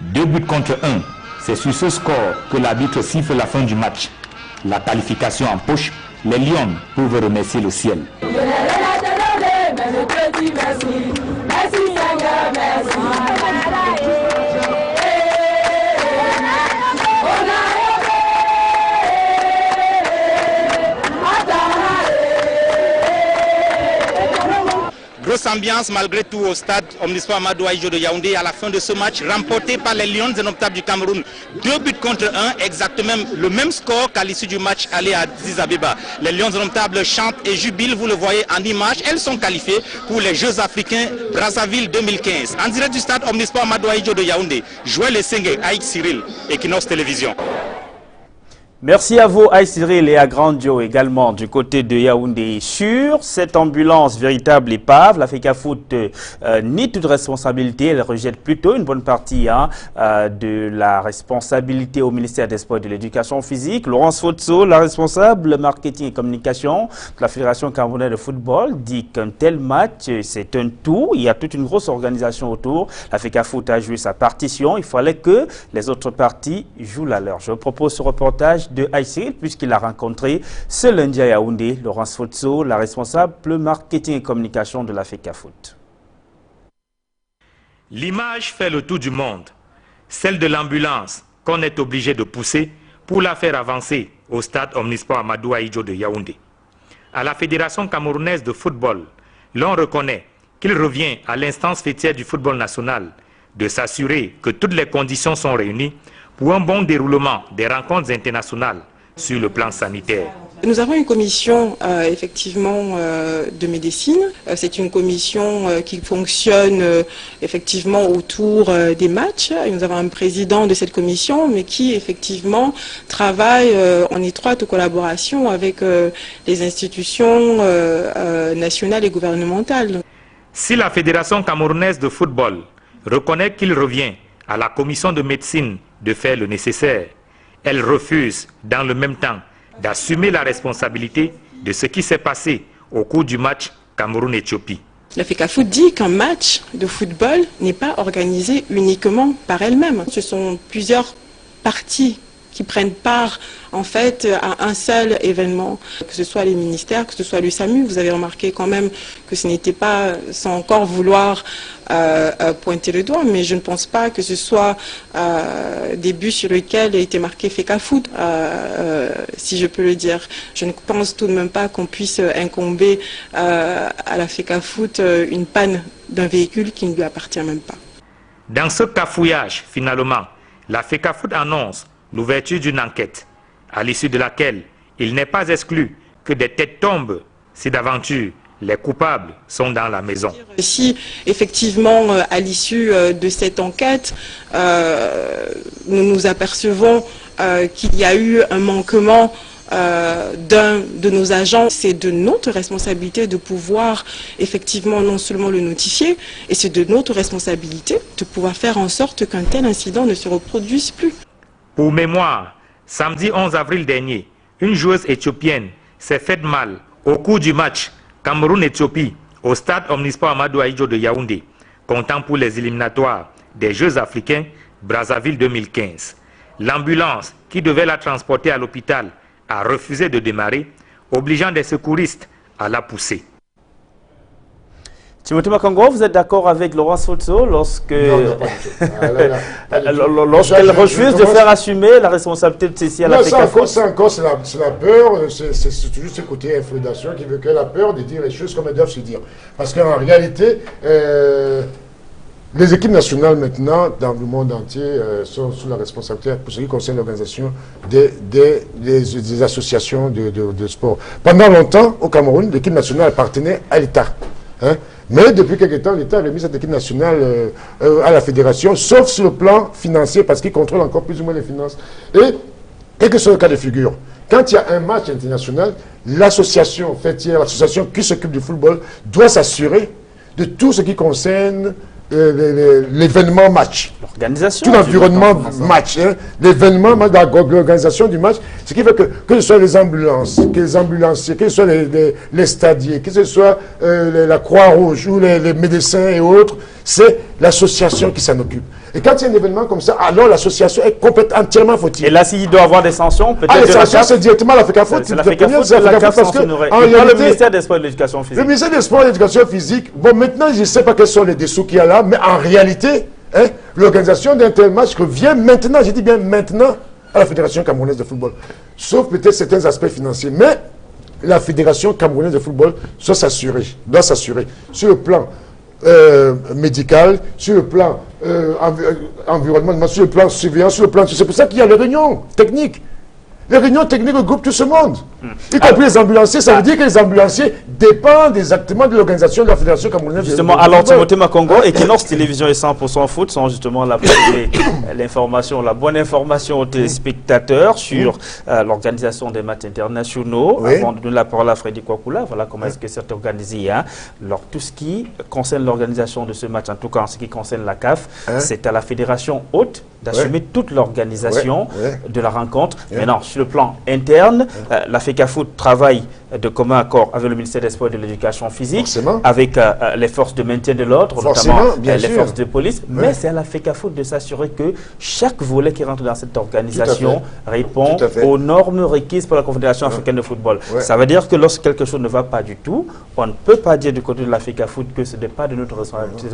Deux buts contre 1. C'est sur ce score que l'arbitre siffle la fin du match. La qualification en poche, les Lions peuvent remercier le ciel. Grosse ambiance malgré tout au stade Omnisport Amadou Ahidjo de Yaoundé à la fin de ce match remporté par les Lions indomptables du Cameroun. 2 buts contre 1, exactement le même score qu'à l'issue du match aller à Addis Abeba. Les Lions indomptables chantent et jubilent, vous le voyez en image. Elles sont qualifiées pour les Jeux africains Brazzaville 2015. En direct du stade Omnisport Amadou Ahidjo de Yaoundé, Joël Essenge, Aïe Cyril, Equinox Télévision. Merci à vous, Aïe Cyril et à Grandio également du côté de Yaoundé. Sur cette ambulance véritable épave, la FECAFOOT nie toute responsabilité. Elle rejette plutôt une bonne partie de la responsabilité au ministère des Sports et de l'Éducation physique. Laurence Fotso, la responsable marketing et communication de la Fédération camerounaise de football, dit qu'un tel match, c'est un tout. Il y a toute une grosse organisation autour. La FECAFOOT a joué sa partition. Il fallait que les autres parties jouent la leur. Je propose ce reportage de Aïssir, puisqu'il a rencontré ce lundi à Yaoundé, Laurence Fotso, la responsable marketing et communication de la FECAFOOT. L'image fait le tour du monde, celle de l'ambulance qu'on est obligé de pousser pour la faire avancer au stade Omnisport Amadou Ahidjo de Yaoundé. À la Fédération camerounaise de football, l'on reconnaît qu'il revient à l'instance fêtière du football national de s'assurer que toutes les conditions sont réunies pour un bon déroulement des rencontres internationales sur le plan sanitaire. Nous avons une commission effectivement de médecine. C'est une commission qui fonctionne effectivement autour des matchs. Et nous avons un président de cette commission, mais qui effectivement travaille en étroite collaboration avec les institutions nationales et gouvernementales. Si la Fédération camerounaise de football reconnaît qu'il revient à la commission de médecine de faire le nécessaire, elle refuse dans le même temps d'assumer la responsabilité de ce qui s'est passé au cours du match Cameroun-Éthiopie. La FECAFOOT dit qu'un match de football n'est pas organisé uniquement par elle-même. Ce sont plusieurs parties qui prennent part en fait à un seul événement, que ce soit les ministères, que ce soit le SAMU. Vous avez remarqué quand même que ce n'était pas sans encore vouloir pointer le doigt, mais je ne pense pas que ce soit des buts sur lesquels a été marqué FECAFOOT, si je peux le dire. Je ne pense tout de même pas qu'on puisse incomber à la FECAFOOT une panne d'un véhicule qui ne lui appartient même pas. Dans ce cafouillage, finalement, la FECAFOOT annonce l'ouverture d'une enquête, à l'issue de laquelle il n'est pas exclu que des têtes tombent si d'aventure les coupables sont dans la maison. Si effectivement à l'issue de cette enquête, nous nous apercevons qu'il y a eu un manquement d'un de nos agents, c'est de notre responsabilité de pouvoir effectivement non seulement le notifier, et c'est de notre responsabilité de pouvoir faire en sorte qu'un tel incident ne se reproduise plus. Pour mémoire, samedi 11 avril dernier, une joueuse éthiopienne s'est faite mal au cours du match Cameroun-Éthiopie au stade Omnisport Amadou Ahidjo de Yaoundé, comptant pour les éliminatoires des Jeux africains Brazzaville 2015. L'ambulance qui devait la transporter à l'hôpital a refusé de démarrer, obligeant des secouristes à la pousser. Timothée Makango, vous êtes d'accord avec Laurence Fotso lorsqu'elle refuse de faire assumer la responsabilité de ceci à la FECAFOOT? C'est la peur, c'est toujours ce côté influence qui veut qu'elle a peur de dire les choses comme elles doivent se dire. Parce qu'en réalité, les équipes nationales maintenant, dans le monde entier, sont sous la responsabilité, pour ce qui concerne l'organisation des associations de sport. Pendant longtemps, au Cameroun, l'équipe nationale appartenait à l'État. Hein? Mais depuis quelque temps, l'État a remis cette équipe nationale à la fédération, sauf sur le plan financier, parce qu'il contrôle encore plus ou moins les finances. Et quel que soit le cas de figure, quand il y a un match international, l'association fêtière, l'association qui s'occupe du football, doit s'assurer de tout ce qui concerne l'événement match. L'organisation. Tout l'environnement match. Hein, l'événement match, l'organisation du match. Ce qui fait que ce soit les ambulances, que les ambulanciers, que ce soit les stadiers, que ce soit la Croix-Rouge ou les médecins et autres, c'est l'association qui s'en occupe. Et quand il y a un événement comme ça, alors l'association est complètement entièrement fautive. Et là, s'il doit avoir des sanctions, peut-être. Les sanctions, c'est directement la FECAFOOT. C'est la FECAFOOT, c'est la CAF sanctionnerait. Pas le ministère des Sports et de l'Éducation physique. Le ministère des Sports et de l'Éducation physique, bon, maintenant, je ne sais pas quels sont les dessous qu'il y a là, mais en réalité, hein, l'organisation d'un tel match revient maintenant, je dis bien maintenant, à la Fédération camerounaise de football. Sauf peut-être certains aspects financiers. Mais la Fédération camerounaise de football doit s'assurer sur le plan médical, sur le plan environnemental, sur le plan surveillance, sur le plan... C'est pour ça qu'il y a les réunions techniques. Les réunions techniques regroupent tout ce monde. Y compris les ambulanciers, ça veut dire que les ambulanciers dépendent exactement de l'organisation de la Fédération camerounaise. Justement, alors Timothée Makongo et Equinox Télévision et 100% Foot sont justement là pour donner l'information, la bonne information aux téléspectateurs sur l'organisation des matchs internationaux. Avant de donner la parole à Freddy Kwakula, voilà comment est-ce que c'est organisé. Alors, tout ce qui concerne l'organisation de ce match, en tout cas en ce qui concerne la CAF, c'est à la fédération haute d'assumer toute l'organisation de la rencontre. Maintenant, sur le plan interne, la FECAFOOT travaille de commun accord avec le ministère des Sports et de l'Éducation physique, avec les forces de maintien de l'ordre, notamment les forces de police, mais c'est à la FECAFOOT de s'assurer que chaque volet qui rentre dans cette organisation répond aux normes requises par la Confédération africaine de football. Ça veut dire que lorsque quelque chose ne va pas du tout, on ne peut pas dire du côté de la FECAFOOT que ce n'est pas de notre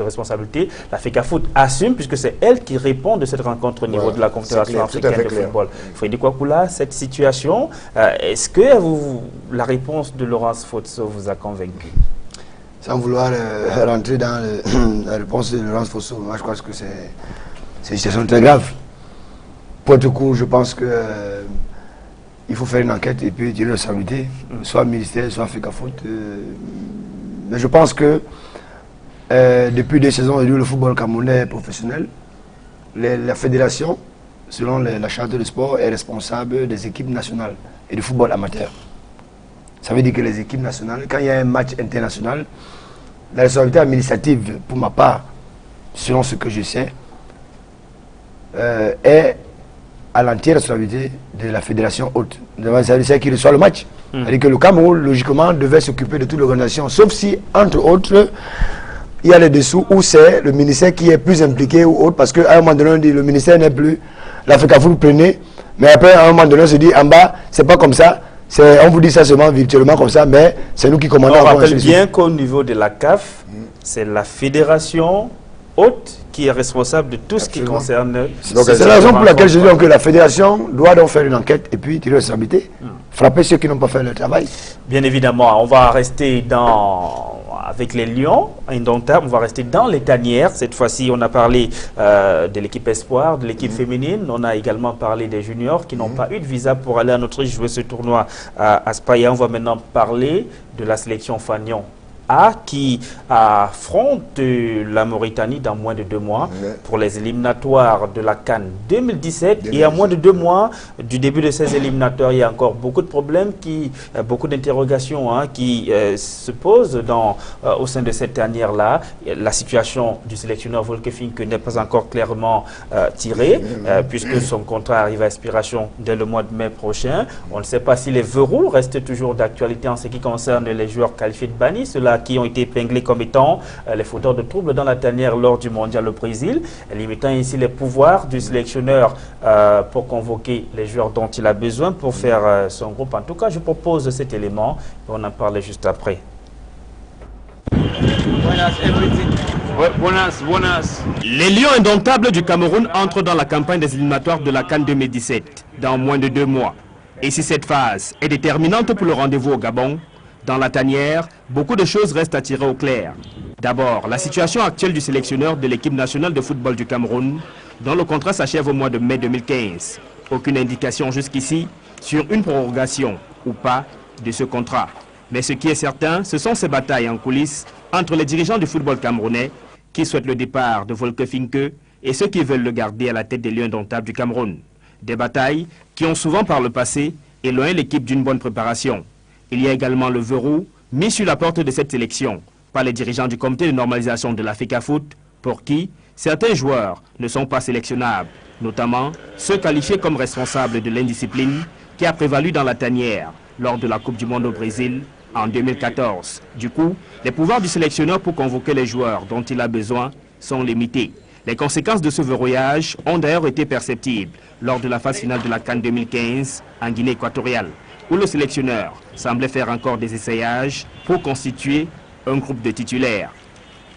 responsabilité. La FECAFOOT assume, puisque c'est elle qui répond de cette rencontre au niveau de la Confédération africaine de football. Freddy Kwakula, cette situation, est-ce que la réponse de Laurence Fotso vous a convaincu? Sans vouloir rentrer dans la réponse de Laurence Fotso, moi je pense que c'est une situation très grave. Pour être court, je pense que il faut faire une enquête et puis tirer la responsabilité, soit ministère, soit FECAFOOT. Mais je pense que depuis des saisons, le football camerounais est professionnel. La fédération, selon la charte de sport, est responsable des équipes nationales et du football amateur. Ça veut dire que les équipes nationales, quand il y a un match international, la responsabilité administrative, pour ma part, selon ce que je sais, est à l'entière responsabilité de la fédération haute. C'est qui reçoit le match. C'est-à-dire que le Cameroun, logiquement, devait s'occuper de toute l'organisation, sauf si, entre autres, il y a les dessous où c'est le ministère qui est plus impliqué ou autre, parce qu'à un moment donné, on dit le ministère n'est plus, la FECAFOOT prenez, mais après, à un moment donné, on se dit en bas, c'est pas comme ça. On vous dit ça seulement virtuellement comme ça, mais c'est nous qui commandons. On rappelle bien qu'au niveau de la CAF, c'est la fédération haute qui est responsable de tout ce qui concerne. C'est la raison pour laquelle je dis que la fédération doit donc faire une enquête et puis tirer la responsabilité, frapper ceux qui n'ont pas fait le travail. Bien évidemment, on va rester avec les Lions indomptables, on va rester dans les tanières. Cette fois-ci, on a parlé de l'équipe espoir, de l'équipe féminine. On a également parlé des juniors qui n'ont pas eu de visa pour aller en Autriche jouer ce tournoi à Speyer. On va maintenant parler de la sélection Fagnon A qui affronte la Mauritanie dans moins de 2 mois pour les éliminatoires de la CAN 2017. Et à moins de 2 mois du début de ces éliminatoires, il y a encore beaucoup de problèmes, beaucoup d'interrogations qui se posent au sein de cette dernière-là. La situation du sélectionneur Volker Finke n'est pas encore clairement tirée, puisque son contrat arrive à expiration dès le mois de mai prochain. On ne sait pas si les verrous restent toujours d'actualité en ce qui concerne les joueurs qualifiés de bannis, ceux-là qui ont été épinglés comme étant les fauteurs de troubles dans la tanière lors du mondial au Brésil, limitant ainsi les pouvoirs du sélectionneur pour convoquer les joueurs dont il a besoin pour faire son groupe. En tout cas, je propose cet élément et on en parle juste après. Les Lions indomptables du Cameroun entrent dans la campagne des éliminatoires de la CAN 2017 dans moins de 2 mois. Et si cette phase est déterminante pour le rendez-vous au Gabon, dans la tanière, beaucoup de choses restent à tirer au clair. D'abord, la situation actuelle du sélectionneur de l'équipe nationale de football du Cameroun, dont le contrat s'achève au mois de mai 2015. Aucune indication jusqu'ici sur une prorogation ou pas de ce contrat. Mais ce qui est certain, ce sont ces batailles en coulisses entre les dirigeants du football camerounais qui souhaitent le départ de Volker Finke et ceux qui veulent le garder à la tête des Lions indomptables du Cameroun. Des batailles qui ont souvent par le passé éloigné l'équipe d'une bonne préparation. Il y a également le verrou mis sur la porte de cette sélection par les dirigeants du comité de normalisation de la FECAFOOT, pour qui certains joueurs ne sont pas sélectionnables, notamment ceux qualifiés comme responsables de l'indiscipline qui a prévalu dans la tanière lors de la Coupe du Monde au Brésil en 2014. Du coup, les pouvoirs du sélectionneur pour convoquer les joueurs dont il a besoin sont limités. Les conséquences de ce verrouillage ont d'ailleurs été perceptibles lors de la phase finale de la CAN 2015 en Guinée équatoriale, où le sélectionneur semblait faire encore des essayages pour constituer un groupe de titulaires.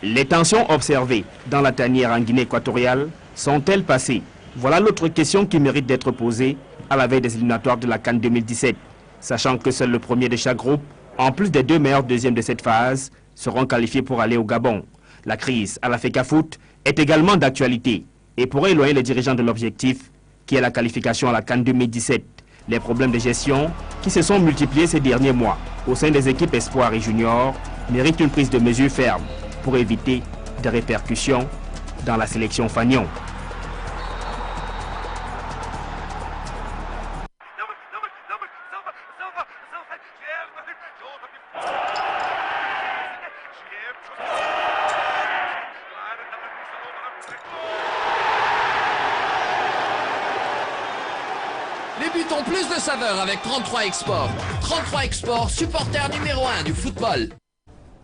Les tensions observées dans la tanière en Guinée équatoriale sont-elles passées? Voilà l'autre question qui mérite d'être posée à la veille des éliminatoires de la CAN 2017, sachant que seul le premier de chaque groupe, en plus des 2 meilleurs deuxièmes de cette phase, seront qualifiés pour aller au Gabon. La crise à la FECAFOOT est également d'actualité et pourrait éloigner les dirigeants de l'objectif qui est la qualification à la CAN 2017. Les problèmes de gestion qui se sont multipliés ces derniers mois au sein des équipes espoirs et juniors méritent une prise de mesures ferme pour éviter des répercussions dans la sélection fanion. Les buts ont plus de saveur avec 33 Export. 33 Export, supporter numéro 1 du football.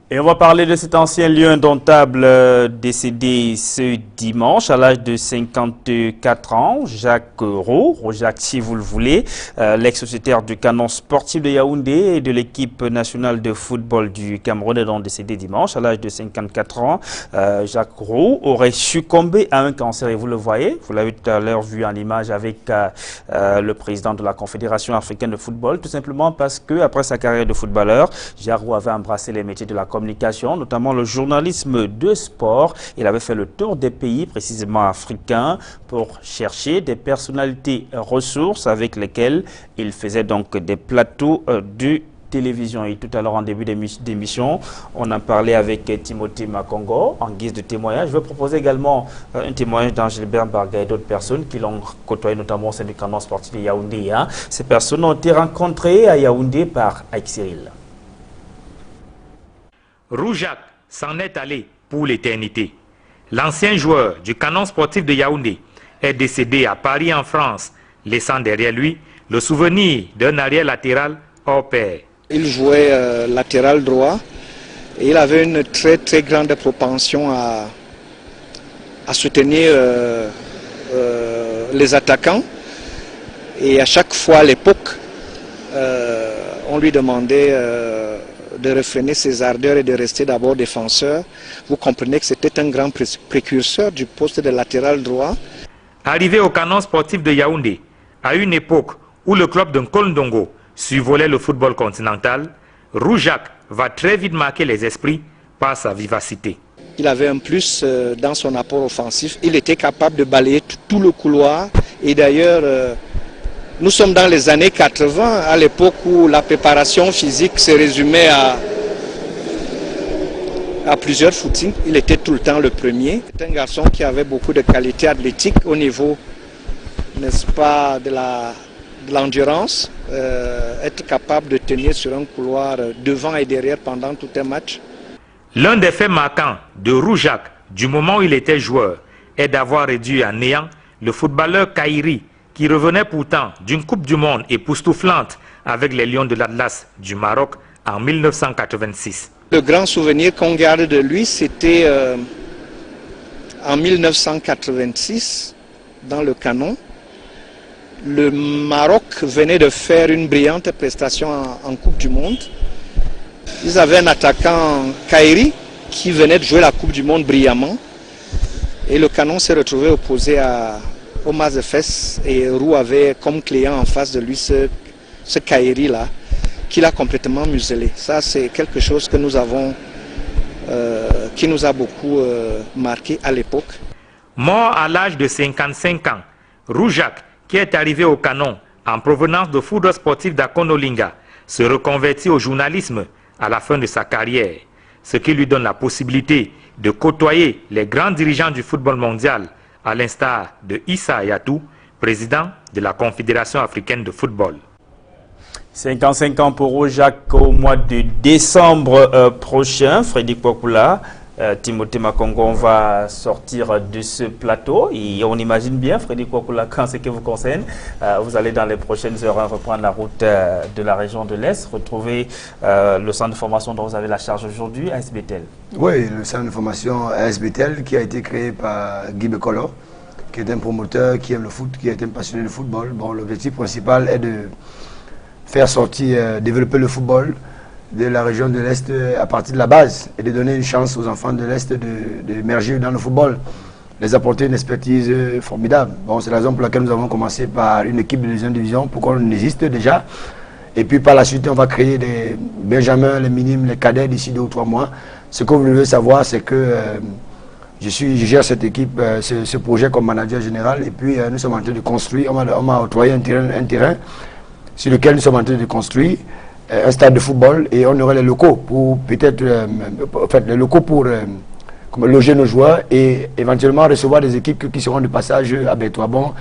Et on va parler de cet ancien lion indomptable décédé ce dimanche à l'âge de 54 ans, Jacques Roux, Jacques si vous le voulez, l'ex-sociétaire du Canon sportif de Yaoundé et de l'équipe nationale de football du Cameroun est donc décédé dimanche à l'âge de 54 ans. Jacques Roux aurait succombé à un cancer et vous le voyez, vous l'avez tout à l'heure vu en image avec le président de la Confédération africaine de football, tout simplement parce que après sa carrière de footballeur, Jacques Roux avait embrassé les métiers de la communication, notamment le journalisme de sport. Il avait fait le tour des pays, précisément africains, pour chercher des personnalités ressources avec lesquelles il faisait donc des plateaux de télévision. Et tout à l'heure, en début d'émission, on a parlé avec Timothée Makongo en guise de témoignage. Je vais proposer également un témoignage d'Angilbert Barga et d'autres personnes qui l'ont côtoyé, notamment au sein du Canon sportif de Yaoundé. Ces personnes ont été rencontrées à Yaoundé par Aïk Cyril. Roujac s'en est allé pour l'éternité. L'ancien joueur du Canon sportif de Yaoundé est décédé à Paris en France, laissant derrière lui le souvenir d'un arrière latéral hors pair. Il jouait latéral droit et il avait une très grande propension à soutenir les attaquants. Et à chaque fois à l'époque, on lui demandait de refréner ses ardeurs et de rester d'abord défenseur. Vous comprenez que c'était un grand précurseur du poste de latéral droit. Arrivé au Canon sportif de Yaoundé, à une époque où le club de Nkondongo survolait le football continental, Roujac va très vite marquer les esprits par sa vivacité. Il avait un plus dans son apport offensif. Il était capable de balayer tout le couloir. Et d'ailleurs, nous sommes dans les années 80, à l'époque où la préparation physique se résumait à plusieurs footings. Il était tout le temps le premier. C'est un garçon qui avait beaucoup de qualités athlétiques au niveau, n'est-ce pas, de l'endurance. Être capable de tenir sur un couloir devant et derrière pendant tout un match. L'un des faits marquants de Roujac, du moment où il était joueur, est d'avoir réduit à néant le footballeur Kairi, qui revenait pourtant d'une Coupe du Monde époustouflante avec les Lions de l'Atlas du Maroc en 1986. Le grand souvenir qu'on garde de lui, c'était en 1986, dans le Canon. Le Maroc venait de faire une brillante prestation en Coupe du Monde. Ils avaient un attaquant, Kairi, qui venait de jouer la Coupe du Monde brillamment. Et le Canon s'est retrouvé opposé au Mazefes et Roux avait comme client en face de lui ce Kairi-là, qui l'a complètement muselé. Ça, c'est quelque chose que nous avons, qui nous a beaucoup marqué à l'époque. Mort à l'âge de 55 ans, Roujac, qui est arrivé au Canon en provenance de football sportif d'Akonolinga, se reconvertit au journalisme à la fin de sa carrière, ce qui lui donne la possibilité de côtoyer les grands dirigeants du football mondial, à l'instar de Issa Hayatou, président de la Confédération africaine de football. 55 ans pour Roujac au mois de décembre prochain. Frédéric Pokula, Timothée Makongo, on va sortir de ce plateau et on imagine bien, Frédéric Pokula, quand ce qui vous concerne, vous allez dans les prochaines heures reprendre la route de la région de l'Est, retrouver le centre de formation dont vous avez la charge aujourd'hui, AS Bethel. Oui, le centre de formation AS Bethel qui a été créé par Guy Bekolo, qui est un promoteur qui aime le foot, qui est un passionné de football. Bon, l'objectif principal est de faire sortir, développer le football de la région de l'Est à partir de la base et de donner une chance aux enfants de l'Est d'émerger dans le football, les apporter une expertise formidable. Bon, c'est la raison pour laquelle nous avons commencé par une équipe de deuxième division pour qu'on existe déjà. Et puis par la suite, on va créer des Benjamins, les minimes, les cadets d'ici 2 ou 3 mois. Ce que vous devez savoir, c'est que je gère cette équipe, ce projet comme manager général. Et puis nous sommes en train de construire, on m'a octroyé un terrain sur lequel nous sommes en train de construire un stade de football et on aurait les locaux pour peut-être, les locaux pour loger nos joueurs et éventuellement recevoir des équipes qui seront de passage à Bertois. Bon,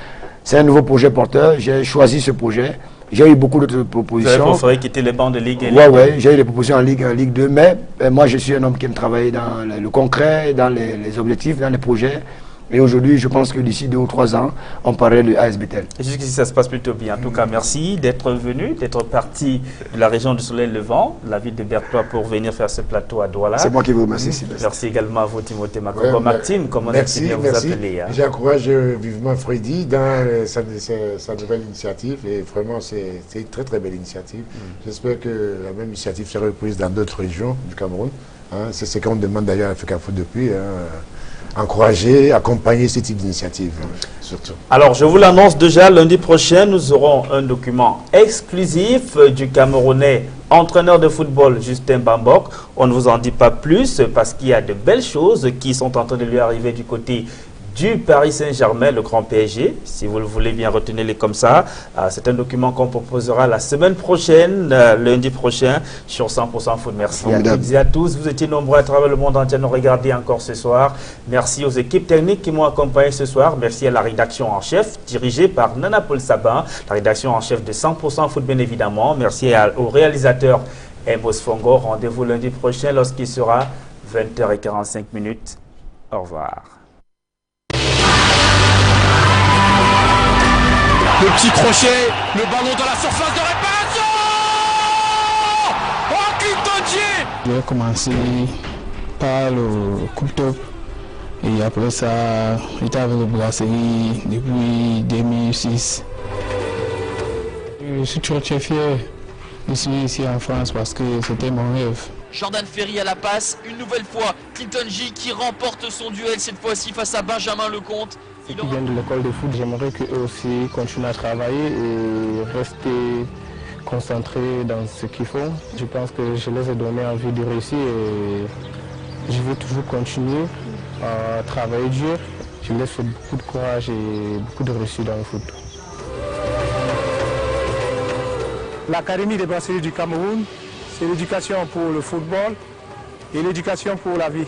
c'est un nouveau projet porteur, j'ai choisi ce projet. J'ai eu beaucoup d'autres propositions. Vous avez quitter les bancs de Ligue 1. Oui, j'ai eu des propositions en Ligue 1, Ligue 2, mais moi je suis un homme qui aime travailler dans le concret, dans les objectifs, dans les projets. Et aujourd'hui, je pense que d'ici 2 ou 3 ans, on parlerait de AS Bethel. Et jusqu'ici, ça se passe plutôt bien. En tout cas, merci d'être venu, d'être parti de la région du Soleil Levant, la ville de Bertois, pour venir faire ce plateau à Douala. C'est moi qui vous remercie. Merci également à vous, Timothée Makoko. Martine, comment est-ce que vous appelez hein? J'encourage vivement Freddy dans sa nouvelle initiative. Et vraiment, c'est une très très belle initiative. J'espère que la même initiative sera reprise dans d'autres régions du Cameroun. Hein, c'est ce qu'on demande d'ailleurs à Africa Foot depuis. Encourager, accompagner ce type d'initiative, surtout. Alors, je vous l'annonce déjà, lundi prochain, nous aurons un document exclusif du Camerounais entraîneur de football Justin Bambok. On ne vous en dit pas plus parce qu'il y a de belles choses qui sont en train de lui arriver du côté du Paris Saint-Germain, le grand PSG, si vous le voulez bien, retenez-les comme ça. C'est un document qu'on proposera la semaine prochaine, lundi prochain, sur 100% Foot. Merci à toutes et à tous. Vous étiez nombreux à travers le monde entier à nous regarder encore ce soir. Merci aux équipes techniques qui m'ont accompagné ce soir. Merci à la rédaction en chef, dirigée par Nana Paul Sabin, la rédaction en chef de 100% Foot, bien évidemment. Merci au réalisateur Emos Fongo. Rendez-vous lundi prochain lorsqu'il sera 20h45. Au revoir. Le petit crochet, le ballon dans la surface de réparation. Oh, Clinton G. J'ai commencé par le coup de top et après ça, j'étais avec le Brasserie depuis 2006. Je suis très fier de suis ici en France parce que c'était mon rêve. Jordan Ferry à la passe, une nouvelle fois, Clinton J qui remporte son duel cette fois-ci face à Benjamin Lecomte. Ceux qui viennent de l'école de foot, j'aimerais qu'eux aussi continuent à travailler et rester concentrés dans ce qu'ils font. Je pense que je les ai donné envie de réussir et je veux toujours continuer à travailler dur. Je leur souhaite beaucoup de courage et beaucoup de réussite dans le foot. L'Académie des Brasseries du Cameroun, c'est l'éducation pour le football et l'éducation pour la vie.